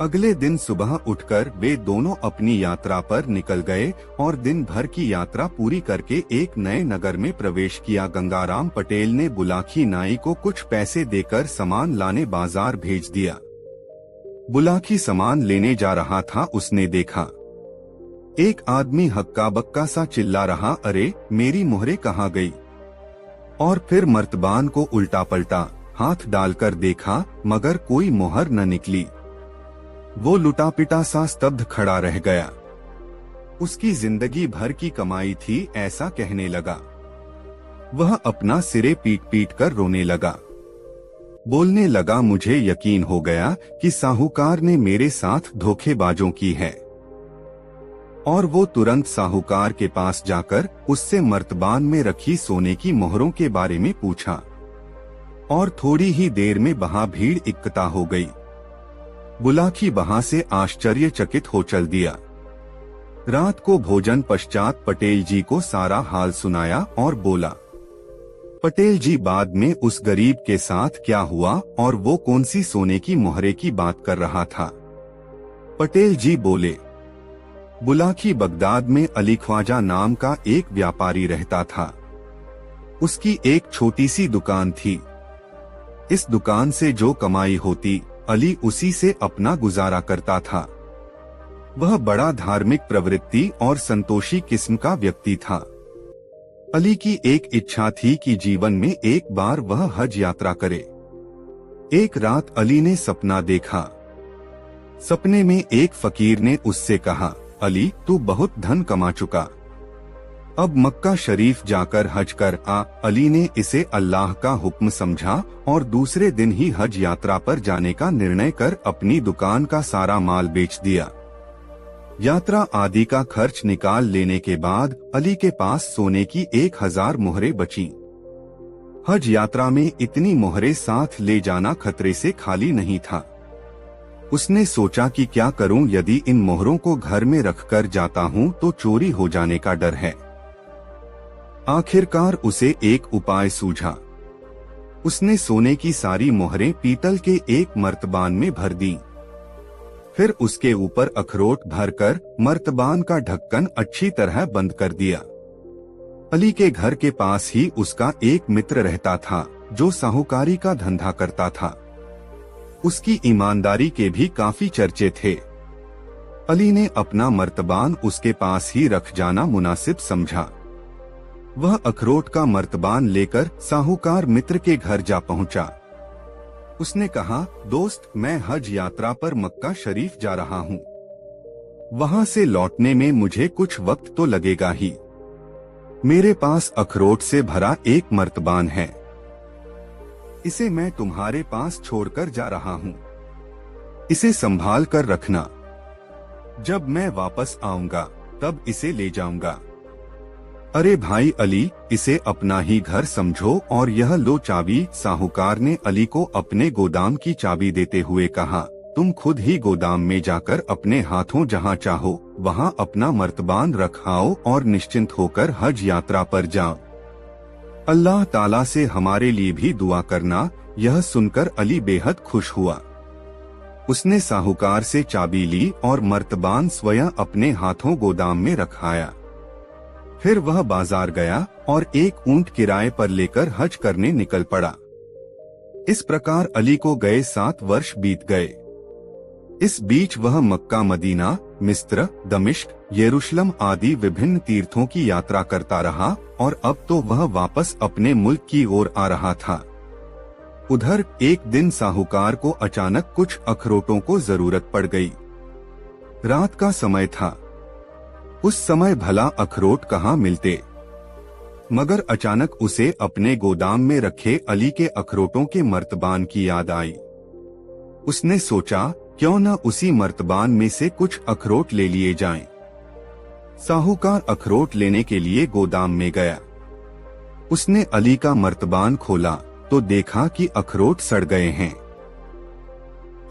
अगले दिन सुबह उठकर वे दोनों अपनी यात्रा पर निकल गए और दिन भर की यात्रा पूरी करके एक नए नगर में प्रवेश किया। गंगाराम पटेल ने बुलाखी नाई को कुछ पैसे देकर सामान लाने बाजार भेज दिया। बुलाखी सामान लेने जा रहा था, उसने देखा एक आदमी हक्का बक्का सा चिल्ला रहा, अरे मेरी मोहरे कहाँ गई? और फिर मर्तबान को उल्टा पलटा हाथ डालकर देखा, मगर कोई मोहर न निकली। वो लुटा पिटा सा स्तब्ध खड़ा रह गया। उसकी जिंदगी भर की कमाई थी, ऐसा कहने लगा। वह अपना सिरे पीट पीट कर रोने लगा। बोलने लगा, मुझे यकीन हो गया कि साहूकार ने मेरे साथ धोखेबाजों की है। और वो तुरंत साहूकार के पास जाकर उससे मर्तबान में रखी सोने की मोहरों के बारे में पूछा, और थोड़ी ही देर में वहां भीड़ इकट्ठा हो गई। बुलाखी वहां से आश्चर्यचकित हो चल दिया। रात को भोजन पश्चात पटेल जी को सारा हाल सुनाया और बोला, पटेल जी, बाद में उस गरीब के साथ क्या हुआ और वो कौन सी सोने की मोहरे की बात कर रहा था? पटेल जी बोले, बुलाखी बगदाद में अली ख्वाजा नाम का एक व्यापारी रहता था। उसकी एक छोटी सी दुकान थी। इस दुकान से जो कमाई होती, अली उसी से अपना गुजारा करता था। वह बड़ा धार्मिक प्रवृत्ति और संतोषी किस्म का व्यक्ति था। अली की एक इच्छा थी कि जीवन में एक बार वह हज यात्रा करे। एक रात अली ने सपना देखा। सपने में एक फकीर ने उससे कहा, अली, तू बहुत धन कमा चुका, अब मक्का शरीफ जाकर हज कर आ। अली ने इसे अल्लाह का हुक्म समझा और दूसरे दिन ही हज यात्रा पर जाने का निर्णय कर अपनी दुकान का सारा माल बेच दिया। यात्रा आदि का खर्च निकाल लेने के बाद अली के पास सोने की 1000 मोहरें बचीं। हज यात्रा में इतनी मोहरें साथ ले जाना खतरे से खाली नहीं था। उसने सोचा कि क्या करूं, यदि इन मोहरों को घर में रखकर जाता हूं तो चोरी हो जाने का डर है। आखिरकार उसे एक उपाय सूझा। उसने सोने की सारी मोहरें पीतल के एक मर्तबान में भर दी। फिर उसके ऊपर अखरोट भरकर मर्तबान का ढक्कन अच्छी तरह बंद कर दिया। अली के घर के पास ही उसका एक मित्र रहता था जो साहूकारी का धंधा करता था। उसकी ईमानदारी के भी काफी चर्चे थे। अली ने अपना मर्तबान उसके पास ही रख जाना मुनासिब समझा। वह अखरोट का मर्तबान लेकर साहूकार मित्र के घर जा पहुंचा। उसने कहा, दोस्त, मैं हज यात्रा पर मक्का शरीफ जा रहा हूँ। वहाँ से लौटने में मुझे कुछ वक्त तो लगेगा ही। मेरे पास अखरोट से भरा एक मर्तबान है, इसे मैं तुम्हारे पास छोड़कर जा रहा हूँ। इसे संभाल कर रखना। जब मैं वापस आऊंगा तब इसे ले जाऊंगा। अरे भाई अली, इसे अपना ही घर समझो और यह लो चाबी। साहूकार ने अली को अपने गोदाम की चाबी देते हुए कहा, तुम खुद ही गोदाम में जाकर अपने हाथों जहां चाहो वहां अपना मर्तबान रख आओ और निश्चिंत होकर हज यात्रा पर जाओ। अल्लाह ताला से हमारे लिए भी दुआ करना। यह सुनकर अली बेहद खुश हुआ। उसने साहूकार से चाबी ली और मर्तबान स्वयं अपने हाथों गोदाम में रखाया। फिर वह बाजार गया और एक ऊंट किराए पर लेकर हज करने निकल पड़ा। इस प्रकार अली को गए 7 वर्ष बीत गए। इस बीच वह मक्का, मदीना, मिस्र, दमिश्क, यरूशलेम आदि विभिन्न तीर्थों की यात्रा करता रहा और अब तो वह वापस अपने मुल्क की ओर आ रहा था। उधर एक दिन साहूकार को अचानक कुछ अखरोटों को जरूरत पड़ गई। रात का समय था। उस समय भला अखरोट कहाँ मिलते, मगर अचानक उसे अपने गोदाम में रखे अली के अखरोटों के मर्तबान की याद आई। उसने सोचा, क्यों न उसी मर्तबान में से कुछ अखरोट ले लिए जाएं। साहूकार अखरोट लेने के लिए गोदाम में गया। उसने अली का मर्तबान खोला तो देखा कि अखरोट सड़ गए हैं।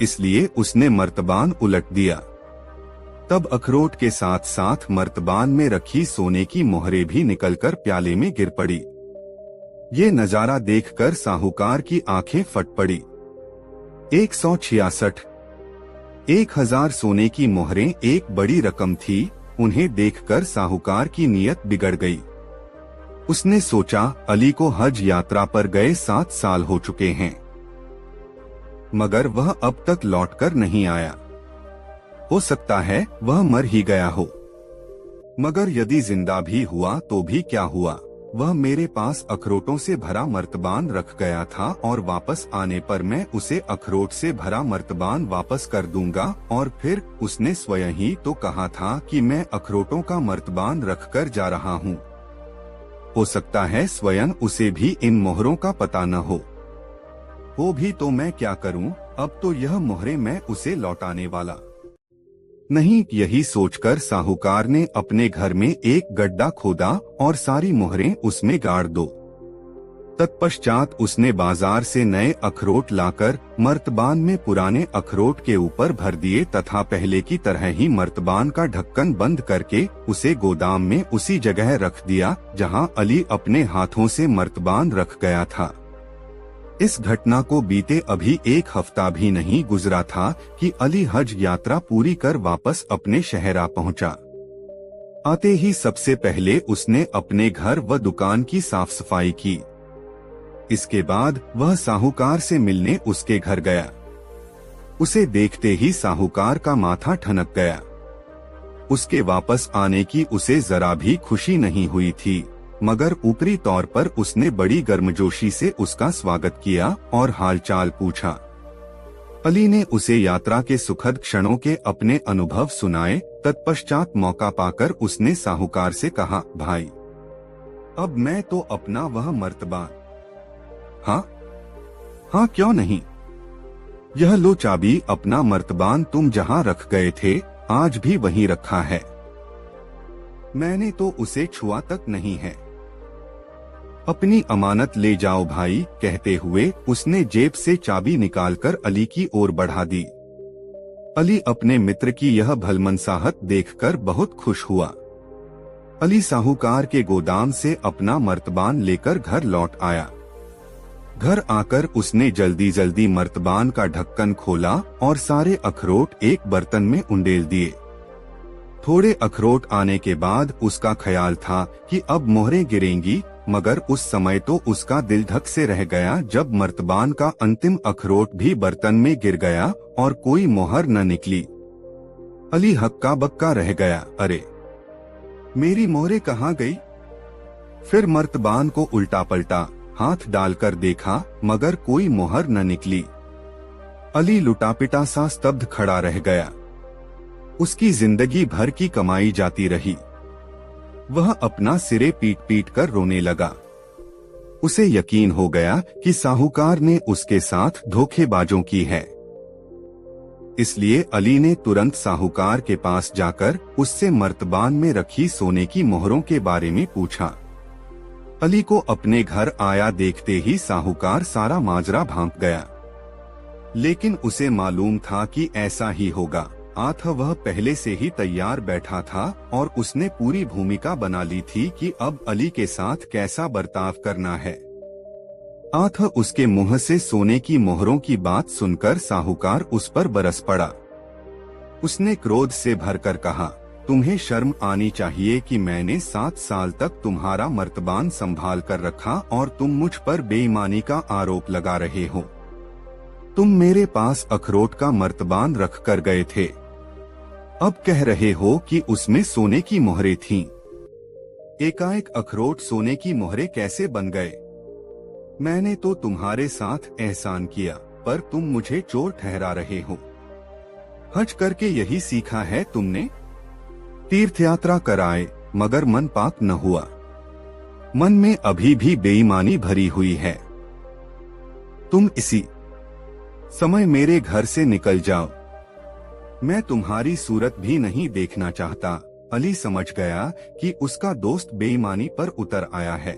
इसलिए उसने मर्तबान उलट दिया। तब अखरोट के साथ साथ मर्तबान में रखी सोने की मोहरें भी निकलकर प्याले में गिर पड़ी। ये नजारा देखकर साहूकार की आंखें फट पड़ी। 166 1000 सोने की मोहरें एक बड़ी रकम थी। उन्हें देखकर साहूकार की नीयत बिगड़ गई। उसने सोचा, अली को हज यात्रा पर गए 7 साल हो चुके हैं, मगर वह अब तक लौटकर नहीं आया। हो सकता है वह मर ही गया हो। मगर यदि जिंदा भी हुआ तो भी क्या हुआ, वह मेरे पास अखरोटों से भरा मर्तबान रख गया था और वापस आने पर मैं उसे अखरोट से भरा मर्तबान वापस कर दूंगा। और फिर उसने स्वयं ही तो कहा था कि मैं अखरोटों का मर्तबान रख कर जा रहा हूँ। हो सकता है स्वयं उसे भी इन मोहरों का पता न हो भी तो मैं क्या करूँ, अब तो यह मोहरें मैं उसे लौटाने वाला नहीं। यही सोचकर साहूकार ने अपने घर में एक गड्ढा खोदा और सारी मोहरें उसमें गाड़ दो। तत्पश्चात उसने बाजार से नए अखरोट लाकर मर्तबान में पुराने अखरोट के ऊपर भर दिए तथा पहले की तरह ही मर्तबान का ढक्कन बंद करके उसे गोदाम में उसी जगह रख दिया जहां अली अपने हाथों से मर्तबान रख गया था। इस घटना को बीते अभी 1 हफ्ता भी नहीं गुजरा था कि अली हज यात्रा पूरी कर वापस अपने शहर आ पहुंचा। आते ही सबसे पहले उसने अपने घर व दुकान की साफ सफाई की। इसके बाद वह साहूकार से मिलने उसके घर गया। उसे देखते ही साहूकार का माथा ठनक गया। उसके वापस आने की उसे जरा भी खुशी नहीं हुई थी, मगर ऊपरी तौर पर उसने बड़ी गर्मजोशी से उसका स्वागत किया और हालचाल पूछा। अली ने उसे यात्रा के सुखद क्षणों के अपने अनुभव सुनाए। तत्पश्चात मौका पाकर उसने साहूकार से कहा, भाई, अब मैं तो अपना वह मर्तबान। हाँ, क्यों नहीं। यह लो चाबी, अपना मर्तबान तुम जहाँ रख गए थे आज भी वहीं रखा है। मैंने तो उसे छुआ तक नहीं है। अपनी अमानत ले जाओ भाई। कहते हुए उसने जेब से चाबी निकालकर अली की ओर बढ़ा दी। अली अपने मित्र की यह भलमनसाहत देखकर बहुत खुश हुआ। अली साहूकार के गोदाम से अपना मर्तबान लेकर घर लौट आया। घर आकर उसने जल्दी जल्दी मर्तबान का ढक्कन खोला और सारे अखरोट एक बर्तन में उंडेल दिए। थोड़े अखरोट आने के बाद उसका ख्याल था कि अब मोहरें गिरेंगी, मगर उस समय तो उसका दिल धक से रह गया जब मर्तबान का अंतिम अखरोट भी बर्तन में गिर गया और कोई मोहर न निकली। अली हक्का बक्का रह गया। अरे, मेरी मोहरें कहाँ गई? फिर मर्तबान को उल्टा पलटा हाथ डालकर देखा, मगर कोई मोहर न निकली। अली लुटापिटा सा स्तब्ध खड़ा रह गया। उसकी जिंदगी भर की कमाई जाती रही। वह अपना सिरे पीट पीट कर रोने लगा। उसे यकीन हो गया कि साहूकार ने उसके साथ धोखेबाजों की है। इसलिए अली ने तुरंत साहूकार के पास जाकर उससे मर्तबान में रखी सोने की मोहरों के बारे में पूछा। अली को अपने घर आया देखते ही साहूकार सारा माजरा भांप गया। लेकिन उसे मालूम था कि ऐसा ही होगा। वह पहले से ही तैयार बैठा था और उसने पूरी भूमिका बना ली थी कि अब अली के साथ कैसा बर्ताव करना है। उसके मुंह से सोने की मोहरों की बात सुनकर साहूकार उस पर बरस पड़ा। उसने क्रोध से भरकर कहा, तुम्हें शर्म आनी चाहिए कि मैंने 7 साल तक तुम्हारा मर्तबान संभाल कर रखा और तुम मुझ पर बेईमानी का आरोप लगा रहे हो। तुम मेरे पास अखरोट का मर्तबान रख कर गए थे, अब कह रहे हो कि उसमें सोने की मोहरें थीं। एकाएक अखरोट सोने की मोहरें कैसे बन गए? मैंने तो तुम्हारे साथ एहसान किया, पर तुम मुझे चोर ठहरा रहे हो। हज करके यही सीखा है तुमने? तीर्थ यात्रा कराए मगर मन पाक न हुआ। मन में अभी भी बेईमानी भरी हुई है। तुम इसी समय मेरे घर से निकल जाओ। मैं तुम्हारी सूरत भी नहीं देखना चाहता। अली समझ गया कि उसका दोस्त बेईमानी पर उतर आया है।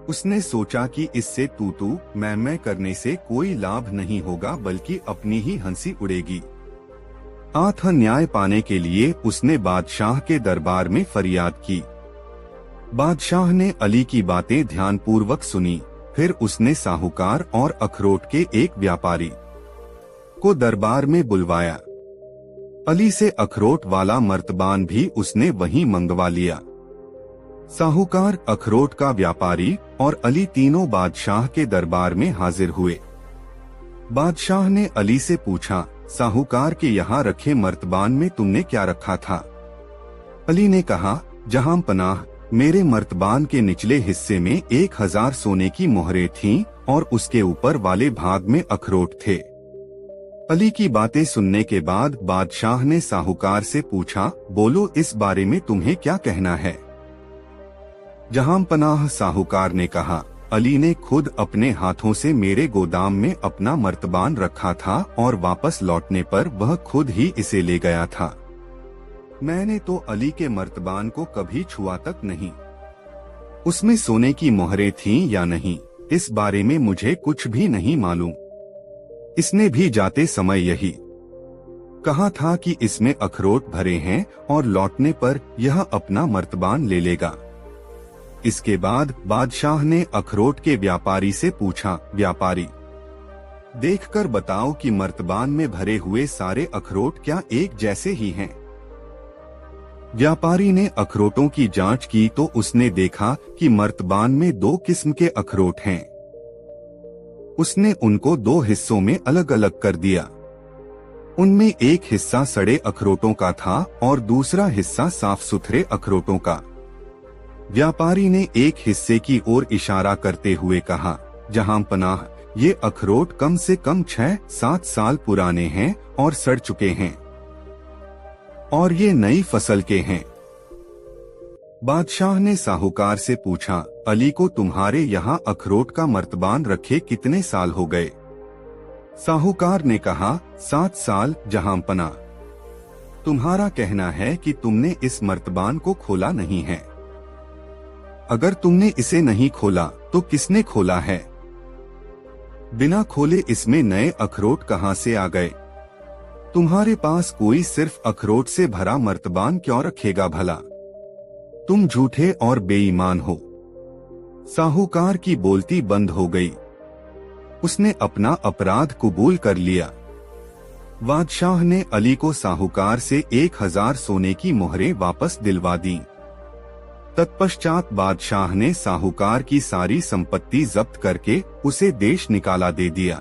उसने सोचा कि इससे तू मैं करने से कोई लाभ नहीं होगा, बल्कि अपनी ही हंसी उड़ेगी। न्याय पाने के लिए उसने बादशाह के दरबार में फरियाद की। बादशाह ने अली की बातें ध्यानपूर्वक सुनी। फिर उसने साहूकार और अखरोट के एक व्यापारी को दरबार में बुलवाया। अली से अखरोट वाला मर्तबान भी उसने वहीं मंगवा लिया। साहूकार, अखरोट का व्यापारी और अली तीनों बादशाह के दरबार में हाजिर हुए। बादशाह ने अली से पूछा, साहूकार के यहाँ रखे मर्तबान में तुमने क्या रखा था? अली ने कहा, जहां पनाह, मेरे मर्तबान के निचले हिस्से में 1000 सोने की मोहरें थीं और उसके ऊपर वाले भाग में अखरोट थे। अली की बातें सुनने के बाद बादशाह ने साहूकार से पूछा, बोलो इस बारे में तुम्हें क्या कहना है? जहां पनाह, साहूकार ने कहा, अली ने खुद अपने हाथों से मेरे गोदाम में अपना मर्तबान रखा था और वापस लौटने पर वह खुद ही इसे ले गया था। मैंने तो अली के मर्तबान को कभी छुआ तक नहीं। उसमें सोने की मोहरें थीं या नहीं, इस बारे में मुझे कुछ भी नहीं मालूम। इसने भी जाते समय यही कहा था कि इसमें अखरोट भरे हैं और लौटने पर यह अपना मर्तबान ले लेगा। इसके बाद बादशाह ने अखरोट के व्यापारी से पूछा, व्यापारी, देखकर बताओ कि मर्तबान में भरे हुए सारे अखरोट क्या एक जैसे ही हैं? व्यापारी ने अखरोटों की जांच की तो उसने देखा कि मर्तबान में 2 किस्म के अखरोट हैं। उसने उनको 2 हिस्सों में अलग अलग कर दिया। उनमें एक हिस्सा सड़े अखरोटों का था और दूसरा हिस्सा साफ सुथरे अखरोटों का। व्यापारी ने एक हिस्से की ओर इशारा करते हुए कहा, जहां पनाह, ये अखरोट कम से कम 6-7 साल पुराने हैं और सड़ चुके हैं और ये नई फसल के हैं। बादशाह ने साहूकार से पूछा, अली को तुम्हारे यहाँ अखरोट का मर्तबान रखे कितने साल हो गए? साहूकार ने कहा, 7 साल जहां पना। तुम्हारा कहना है कि तुमने इस मर्तबान को खोला नहीं है। अगर तुमने इसे नहीं खोला तो किसने खोला है? बिना खोले इसमें नए अखरोट कहां से आ गए? तुम्हारे पास कोई सिर्फ अखरोट से भरा मर्तबान क्यों रखेगा भला? तुम झूठे और बेईमान हो। साहूकार की बोलती बंद हो गई। उसने अपना अपराध कबूल कर लिया। बादशाह ने अली को साहूकार से 1000 सोने की मोहरें वापस दिलवा दी। तत्पश्चात बादशाह ने साहूकार की सारी संपत्ति जब्त करके उसे देश निकाला दे दिया।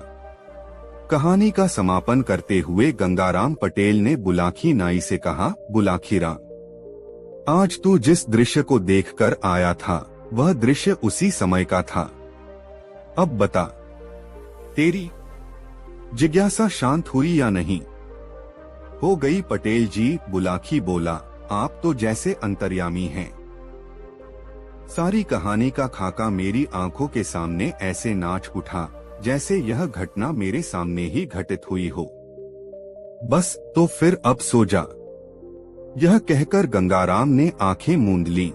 कहानी का समापन करते हुए गंगाराम पटेल ने बुलाकी नाई से कहा, बुलाकी राम, आज तू जिस दृश्य को देखकर आया था वह दृश्य उसी समय का था। अब बता, तेरी जिज्ञासा शांत हुई या नहीं? हो गई पटेल जी, बुलाकी बोला, आप तो जैसे अंतर्यामी हैं। सारी कहानी का खाका मेरी आंखों के सामने ऐसे नाच उठा जैसे यह घटना मेरे सामने ही घटित हुई हो। बस तो फिर अब सो जा। यह कहकर गंगाराम ने आंखें मूंद लीं।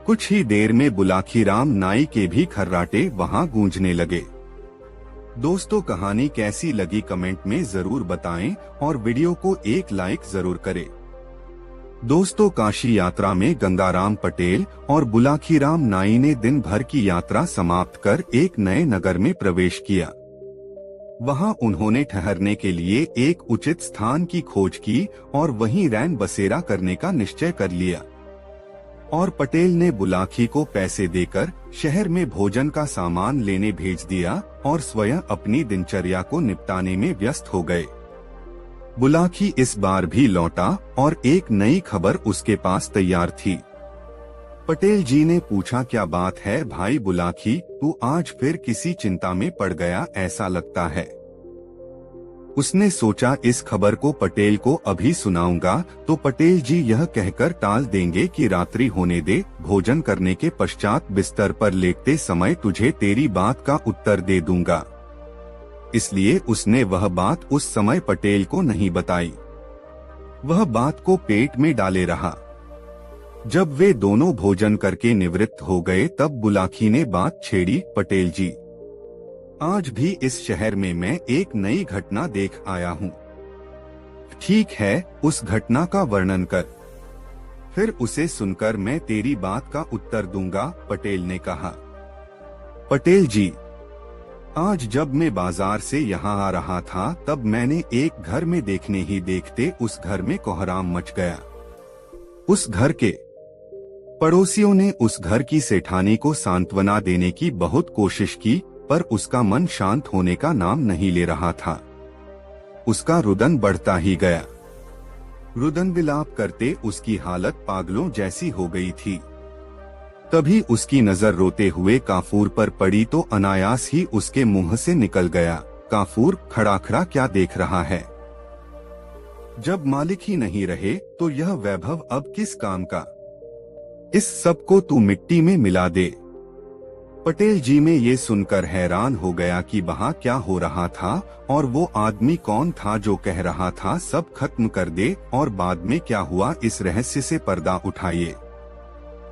कुछ ही देर में बुलाखीराम नाई के भी खर्राटे वहां गूंजने लगे। दोस्तों, कहानी कैसी लगी कमेंट में जरूर बताएं और वीडियो को एक लाइक जरूर करें। दोस्तों, काशी यात्रा में गंगाराम पटेल और बुलाखीराम नाई ने दिन भर की यात्रा समाप्त कर एक नए नगर में प्रवेश किया। वहां उन्होंने ठहरने के लिए एक उचित स्थान की खोज की और वहीं रैन बसेरा करने का निश्चय कर लिया। और पटेल ने बुलाकी को पैसे देकर शहर में भोजन का सामान लेने भेज दिया और स्वयं अपनी दिनचर्या को निपटाने में व्यस्त हो गए। बुलाकी इस बार भी लौटा और एक नई खबर उसके पास तैयार थी। पटेल जी ने पूछा, क्या बात है भाई बुलाकी, तू आज फिर किसी चिंता में पड़ गया ऐसा लगता है। उसने सोचा इस खबर को पटेल को अभी सुनाऊंगा तो पटेल जी यह कहकर टाल देंगे कि रात्रि होने दे, भोजन करने के पश्चात बिस्तर पर लेटते समय तुझे तेरी बात का उत्तर दे दूंगा। इसलिए उसने वह बात उस समय पटेल को नहीं बताई। वह बात को पेट में डाले रहा। जब वे दोनों भोजन करके निवृत्त हो गए तब बुलाकी ने बात छेड़ी, पटेल जी, आज भी इस शहर में मैं एक नई घटना देख आया हूँ। ठीक है, उस घटना का वर्णन कर, फिर उसे सुनकर मैं तेरी बात का उत्तर दूंगा, पटेल ने कहा। पटेल जी, आज जब मैं बाजार से यहाँ आ रहा था तब मैंने एक घर में देखने ही देखते उस घर में कोहराम मच गया। उस घर के पड़ोसियों ने उस घर की सेठानी को सांत्वना देने की बहुत कोशिश की, पर उसका मन शांत होने का नाम नहीं ले रहा था। उसका रुदन बढ़ता ही गया। रुदन विलाप करते उसकी हालत पागलों जैसी हो गई थी। तभी उसकी नजर रोते हुए काफूर पर पड़ी तो अनायास ही उसके मुंह से निकल गया, काफूर, खड़ा खड़ा क्या देख रहा है? जब मालिक ही नहीं रहे तो यह वैभव अब किस काम का? इस सब को तू मिट्टी में मिला दे। पटेल जी में ये सुनकर हैरान हो गया कि वहाँ क्या हो रहा था और वो आदमी कौन था जो कह रहा था सब खत्म कर दे, और बाद में क्या हुआ इस रहस्य से पर्दा उठाइए।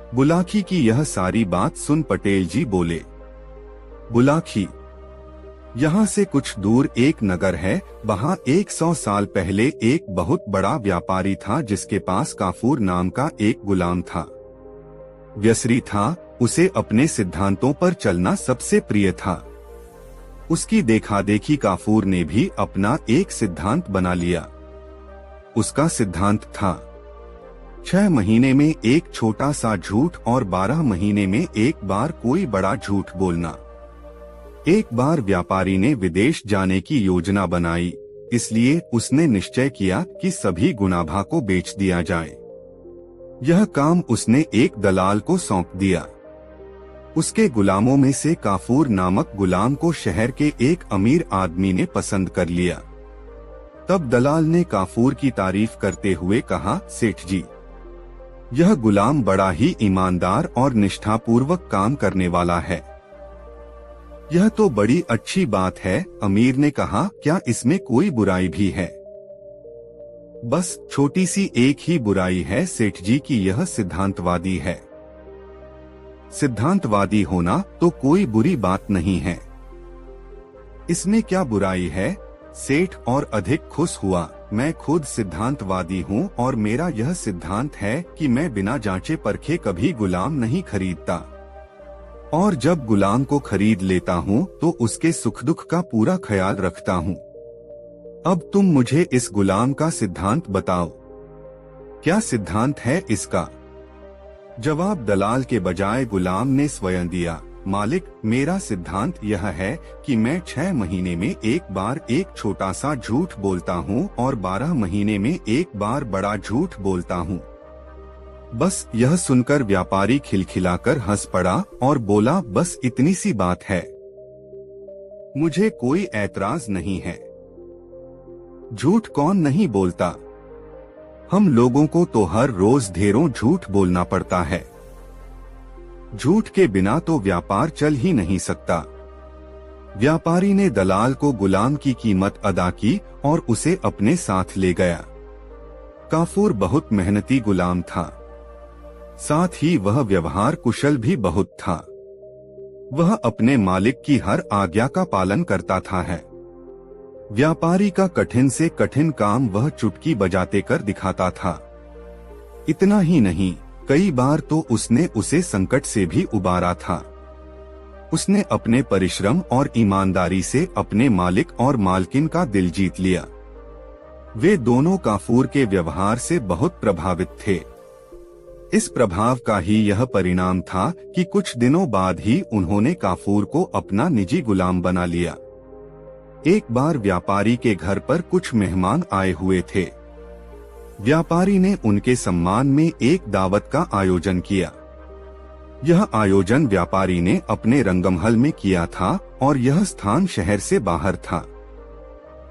बुलाकी की यह सारी बात सुन पटेल जी बोले, बुलाकी, यहाँ से कुछ दूर एक नगर है, वहाँ 100 साल पहले एक बहुत बड़ा व्यापारी था जिसके पास काफूर नाम का एक गुलाम था। व्यसरी था, उसे अपने सिद्धांतों पर चलना सबसे प्रिय था। उसकी देखादेखी काफूर ने भी अपना एक सिद्धांत बना लिया। उसका सिद्धांत था 6 महीने में एक छोटा सा झूठ और 12 महीने में एक बार कोई बड़ा झूठ बोलना। एक बार व्यापारी ने विदेश जाने की योजना बनाई, इसलिए उसने निश्चय किया कि सभी गुनाभा को बेच दिया जाए। यह काम उसने एक दलाल को सौंप दिया। उसके गुलामों में से काफूर नामक गुलाम को शहर के एक अमीर आदमी ने पसंद कर लिया। तब दलाल ने काफूर की तारीफ करते हुए कहा, सेठ जी, यह गुलाम बड़ा ही ईमानदार और निष्ठापूर्वक काम करने वाला है। यह तो बड़ी अच्छी बात है। अमीर ने कहा, क्या इसमें कोई बुराई भी है? बस छोटी सी एक ही बुराई है सेठ जी की यह सिद्धांतवादी है। सिद्धांतवादी होना तो कोई बुरी बात नहीं है। इसमें क्या बुराई है? सेठ और अधिक खुश हुआ। मैं खुद सिद्धांतवादी हूँ और मेरा यह सिद्धांत है कि मैं बिना जांचे परखे कभी गुलाम नहीं खरीदता, और जब गुलाम को खरीद लेता हूँ तो उसके सुख दुख का पूरा ख्याल रखता हूँ। अब तुम मुझे इस गुलाम का सिद्धांत बताओ, क्या सिद्धांत है इसका? जवाब दलाल के बजाय गुलाम ने स्वयं दिया, मालिक, मेरा सिद्धांत यह है कि मैं 6 महीने में एक बार एक छोटा सा झूठ बोलता हूँ और 12 महीने में एक बार बड़ा झूठ बोलता हूँ। बस यह सुनकर व्यापारी खिलखिलाकर हंस पड़ा और बोला, बस इतनी सी बात है, मुझे कोई ऐतराज नहीं है। झूठ कौन नहीं बोलता? हम लोगों को तो हर रोज ढेरों झूठ बोलना पड़ता है। झूठ के बिना तो व्यापार चल ही नहीं सकता। व्यापारी ने दलाल को गुलाम की कीमत अदा की और उसे अपने साथ ले गया। काफूर बहुत मेहनती गुलाम था, साथ ही वह व्यवहार कुशल भी बहुत था। वह अपने मालिक की हर आज्ञा का पालन करता था है। व्यापारी का कठिन से कठिन काम वह चुटकी बजाते कर दिखाता था। इतना ही नहीं, कई बार तो उसने उसे संकट से भी उबारा था। उसने अपने परिश्रम और ईमानदारी से अपने मालिक और मालकिन का दिल जीत लिया। वे दोनों काफूर के व्यवहार से बहुत प्रभावित थे। इस प्रभाव का ही यह परिणाम था कि कुछ दिनों बाद ही उन्होंने काफूर को अपना निजी गुलाम बना लिया। एक बार व्यापारी के घर पर कुछ मेहमान आए हुए थे। व्यापारी ने उनके सम्मान में एक दावत का आयोजन किया। यह आयोजन व्यापारी ने अपने रंगमहल में किया था और यह स्थान शहर से बाहर था।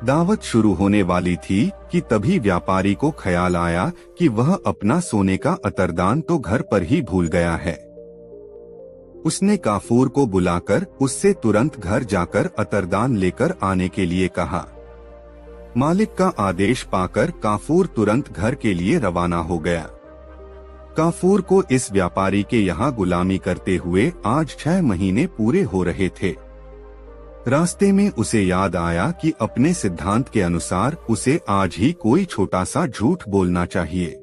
दावत शुरू होने वाली थी कि तभी व्यापारी को ख्याल आया कि वह अपना सोने का अतरदान तो घर पर ही भूल गया है। उसने काफूर को बुलाकर उससे तुरंत घर जाकर अतरदान लेकर आने के लिए कहा। मालिक का आदेश पाकर काफूर तुरंत घर के लिए रवाना हो गया। काफूर को इस व्यापारी के यहाँ गुलामी करते हुए आज 6 महीने पूरे हो रहे थे। रास्ते में उसे याद आया कि अपने सिद्धांत के अनुसार उसे आज ही कोई छोटा सा झूठ बोलना चाहिए।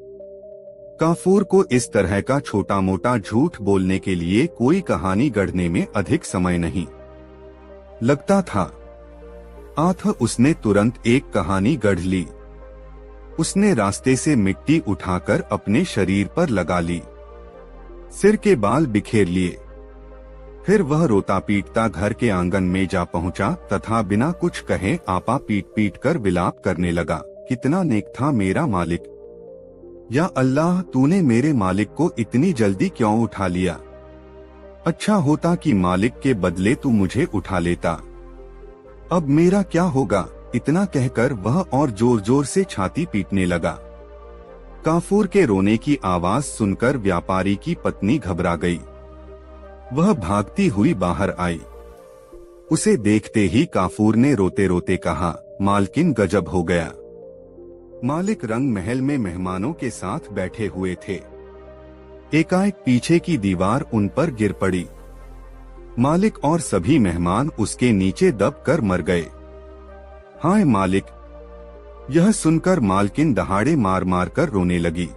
काफूर को इस तरह का छोटा मोटा झूठ बोलने के लिए कोई कहानी गढ़ने में अधिक समय नहीं लगता था। उसने तुरंत एक कहानी गढ़ ली। उसने रास्ते से मिट्टी उठाकर अपने शरीर पर लगा ली, सिर के बाल बिखेर लिए। फिर वह रोता पीटता घर के आंगन में जा पहुंचा तथा बिना कुछ कहे आपा पीट पीट कर विलाप करने लगा। कितना नेक था मेरा मालिक! या अल्लाह, तूने मेरे मालिक को इतनी जल्दी क्यों उठा लिया? अच्छा होता कि मालिक के बदले तू मुझे उठा लेता। अब मेरा क्या होगा? इतना कहकर वह और जोर जोर से छाती पीटने लगा। काफूर के रोने की आवाज सुनकर व्यापारी की पत्नी घबरा गई। वह भागती हुई बाहर आई। उसे देखते ही काफूर ने रोते रोते कहा, मालकिन गजब हो गया। मालिक रंग महल में मेहमानों के साथ बैठे हुए थे। एकाएक पीछे की दीवार उन पर गिर पड़ी। मालिक और सभी मेहमान उसके नीचे दब कर मर गए। हाय मालिक! यह सुनकर मालकिन दहाड़े मार मार कर रोने लगी।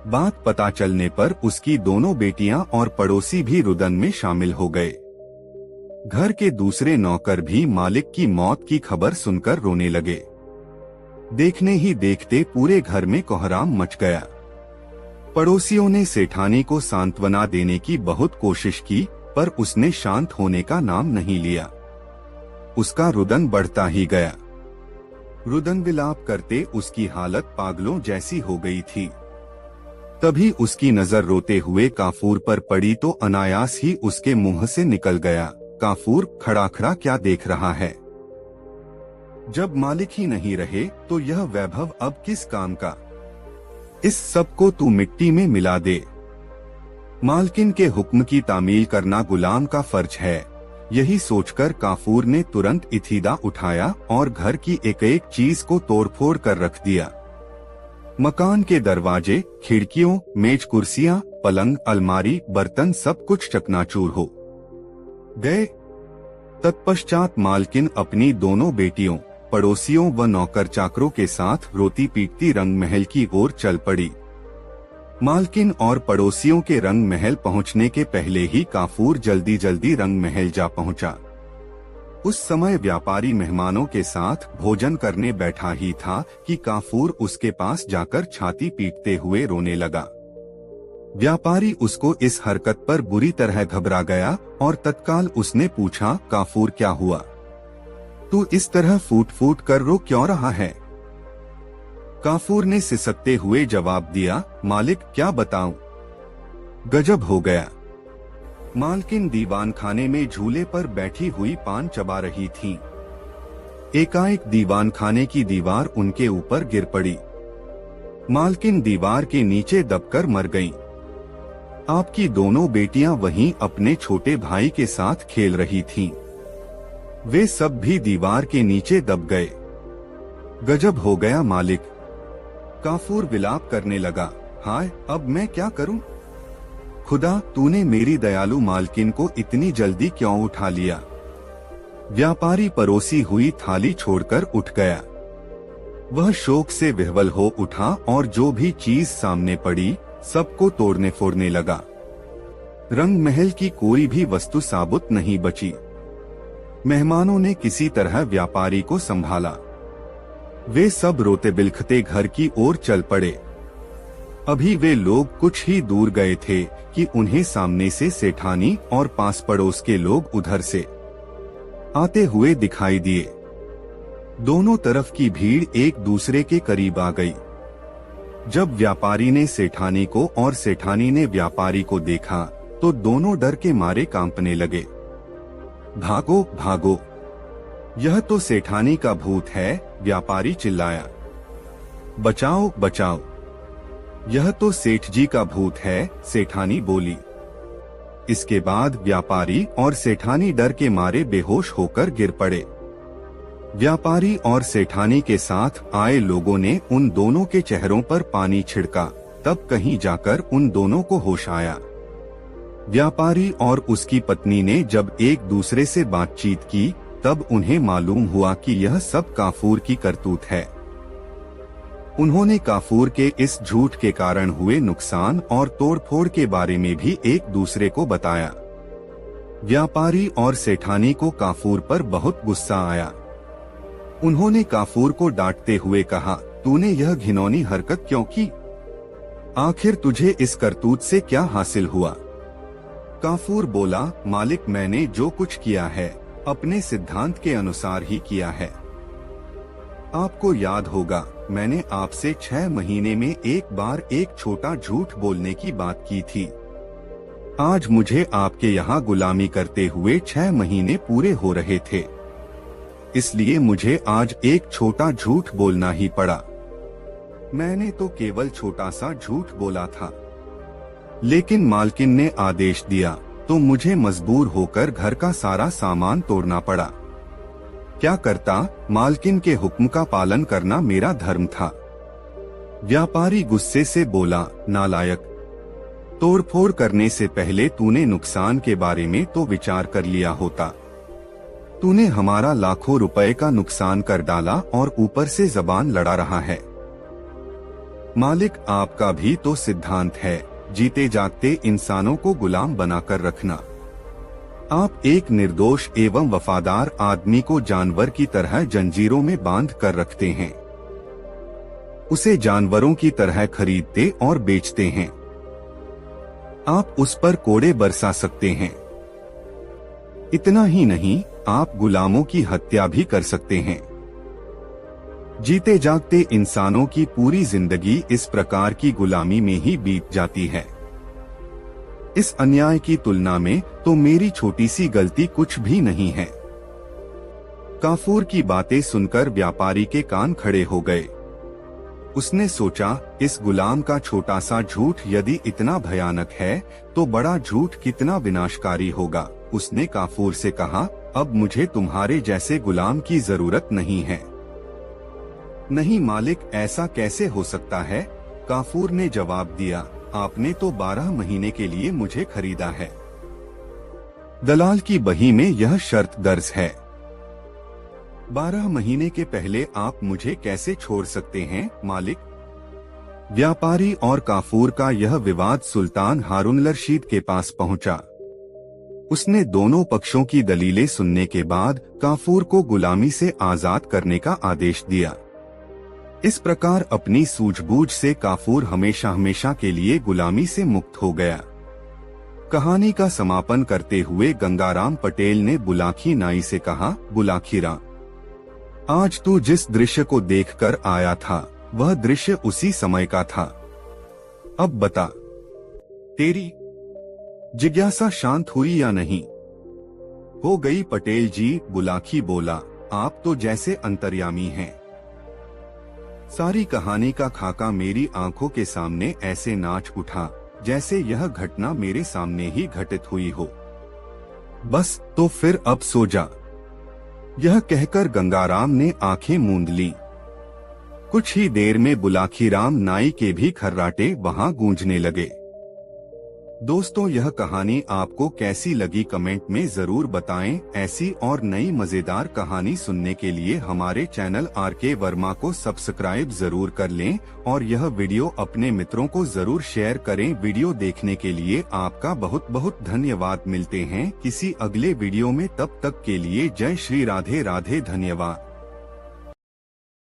बात पता चलने पर उसकी दोनों बेटियां और पड़ोसी भी रुदन में शामिल हो गए। घर के दूसरे नौकर भी मालिक की मौत की खबर सुनकर रोने लगे। देखने ही देखते पूरे घर में कोहराम मच गया। पड़ोसियों ने सेठानी को सांत्वना देने की बहुत कोशिश की, पर उसने शांत होने का नाम नहीं लिया। उसका रुदन बढ़ता ही गया। रुदन विलाप करते उसकी हालत पागलों जैसी हो गई थी। तभी उसकी नजर रोते हुए काफूर पर पड़ी तो अनायास ही उसके मुंह से निकल गया, काफूर, खड़ा खड़ा क्या देख रहा है? जब मालिक ही नहीं रहे तो यह वैभव अब किस काम का? इस सब को तू मिट्टी में मिला दे। मालकिन के हुक्म की तामील करना गुलाम का फर्ज है। यही सोचकर काफूर ने तुरंत इतीदा उठाया और घर की एक एक चीज को तोड़फोड़ कर रख दिया। मकान के दरवाजे, खिड़कियों, मेज कुर्सियां, पलंग, अलमारी, बर्तन सब कुछ चकनाचूर हो गए। तत्पश्चात मालकिन अपनी दोनों बेटियों, पड़ोसियों व नौकर चाकरों के साथ रोती पीटती रंग महल की ओर चल पड़ी। मालकिन और पड़ोसियों के रंग महल पहुंचने के पहले ही काफूर जल्दी जल्दी रंग महल जा पहुंचा। उस समय व्यापारी मेहमानों के साथ भोजन करने बैठा ही था कि काफूर उसके पास जाकर छाती पीटते हुए रोने लगा। व्यापारी उसको इस हरकत पर बुरी तरह घबरा गया और तत्काल उसने पूछा, काफूर क्या हुआ? तू इस तरह फूट फूट कर रो क्यों रहा है? काफूर ने सिसकते हुए जवाब दिया, मालिक क्या बताऊं, गजब हो गया। मालकिन दीवान खाने में झूले पर बैठी हुई पान चबा रही थीं। एकाएक दीवान खाने की दीवार उनके ऊपर गिर पड़ी। मालकिन दीवार के नीचे दबकर मर गईं। आपकी दोनों बेटियां वहीं अपने छोटे भाई के साथ खेल रही थीं। वे सब भी दीवार के नीचे दब गए। गजब हो गया मालिक, काफूर विलाप करने लगा, हाय अब मैं क्या करूं? खुदा, तूने मेरी दयालु मालकिन को इतनी जल्दी क्यों उठा लिया? व्यापारी परोसी हुई थाली छोड़कर उठ गया। वह शोक से विह्वल हो उठा और जो भी चीज सामने पड़ी सबको तोड़ने फोड़ने लगा। रंग महल की कोई भी वस्तु साबुत नहीं बची। मेहमानों ने किसी तरह व्यापारी को संभाला। वे सब रोते बिलखते घर की ओर चल पड़े। अभी वे लोग कुछ ही दूर गए थे कि उन्हें सामने से सेठानी और पास पड़ोस के लोग उधर से आते हुए दिखाई दिए। दोनों तरफ की भीड़ एक दूसरे के करीब आ गई। जब व्यापारी ने सेठानी को और सेठानी ने व्यापारी को देखा तो दोनों डर के मारे कांपने लगे। भागो भागो, यह तो सेठानी का भूत है, व्यापारी चिल्लाया। बचाओ बचाओ, यह तो सेठ जी का भूत है, सेठानी बोली। इसके बाद व्यापारी और सेठानी डर के मारे बेहोश होकर गिर पड़े। व्यापारी और सेठानी के साथ आए लोगों ने उन दोनों के चेहरों पर पानी छिड़का, तब कहीं जाकर उन दोनों को होश आया। व्यापारी और उसकी पत्नी ने जब एक दूसरे से बातचीत की तब उन्हें मालूम हुआ कि यह सब काफूर की करतूत है। उन्होंने काफूर के इस झूठ के कारण हुए नुकसान और तोड़फोड़ के बारे में भी एक दूसरे को बताया। व्यापारी और सेठानी को काफूर पर बहुत गुस्सा आया। उन्होंने काफूर को डांटते हुए कहा, तूने यह घिनौनी हरकत क्यों की? आखिर तुझे इस करतूत से क्या हासिल हुआ? काफूर बोला, मालिक मैंने जो कुछ किया है अपने सिद्धांत के अनुसार ही किया है। आपको याद होगा मैंने आपसे 6 महीने में एक बार एक छोटा झूठ बोलने की बात की थी। आज मुझे आपके यहाँ गुलामी करते हुए 6 महीने पूरे हो रहे थे, इसलिए मुझे आज एक छोटा झूठ बोलना ही पड़ा। मैंने तो केवल छोटा सा झूठ बोला था, लेकिन मालकिन ने आदेश दिया तो मुझे मजबूर होकर घर का सारा सामान तोड़ना पड़ा। क्या करता, मालकिन के हुक्म का पालन करना मेरा धर्म था। व्यापारी गुस्से से बोला, नालायक, तोड़फोड़ करने से पहले तूने नुकसान के बारे में तो विचार कर लिया होता। तूने हमारा लाखों रुपए का नुकसान कर डाला और ऊपर से जबान लड़ा रहा है। मालिक, आपका भी तो सिद्धांत है, जीते जागते इंसानों को गुलाम बनाकर रखना। आप एक निर्दोष एवं वफादार आदमी को जानवर की तरह जंजीरों में बांध कर रखते हैं, उसे जानवरों की तरह खरीदते और बेचते हैं। आप उस पर कोड़े बरसा सकते हैं। इतना ही नहीं, आप गुलामों की हत्या भी कर सकते हैं। जीते जागते इंसानों की पूरी जिंदगी इस प्रकार की गुलामी में ही बीत जाती है। इस अन्याय की तुलना में तो मेरी छोटी सी गलती कुछ भी नहीं है। काफूर की बातें सुनकर व्यापारी के कान खड़े हो गए। उसने सोचा, इस गुलाम का छोटा सा झूठ यदि इतना भयानक है तो बड़ा झूठ कितना विनाशकारी होगा। उसने काफूर से कहा, अब मुझे तुम्हारे जैसे गुलाम की जरूरत नहीं है। नहीं मालिक, ऐसा कैसे हो सकता है? काफूर ने जवाब दिया, आपने तो 12 महीने के लिए मुझे खरीदा है। दलाल की बही में यह शर्त दर्ज है। 12 महीने के पहले आप मुझे कैसे छोड़ सकते हैं मालिक? व्यापारी और काफूर का यह विवाद सुल्तान हारून रशीद के पास पहुंचा। उसने दोनों पक्षों की दलीलें सुनने के बाद काफूर को गुलामी से आजाद करने का आदेश दिया। इस प्रकार अपनी सूझबूझ से काफूर हमेशा हमेशा के लिए गुलामी से मुक्त हो गया। कहानी का समापन करते हुए गंगाराम पटेल ने बुलाकी नाई से कहा, बुलाकी राम, आज तू जिस दृश्य को देखकर आया था वह दृश्य उसी समय का था। अब बता, तेरी जिज्ञासा शांत हुई या नहीं? हो गई पटेल जी, बुलाकी बोला, आप तो जैसे अंतर्यामी हैं। सारी कहानी का खाका मेरी आंखों के सामने ऐसे नाच उठा जैसे यह घटना मेरे सामने ही घटित हुई हो। बस तो फिर अब सो जा। यह कहकर गंगाराम ने आंखें मूंद लीं। कुछ ही देर में बुलाखीराम नाई के भी खर्राटे वहां गूंजने लगे। दोस्तों, यह कहानी आपको कैसी लगी कमेंट में जरूर बताएं। ऐसी और नई मजेदार कहानी सुनने के लिए हमारे चैनल आरके वर्मा को सब्सक्राइब जरूर कर लें और यह वीडियो अपने मित्रों को जरूर शेयर करें। वीडियो देखने के लिए आपका बहुत बहुत धन्यवाद। मिलते हैं किसी अगले वीडियो में, तब तक के लिए जय श्री राधे राधे, धन्यवाद।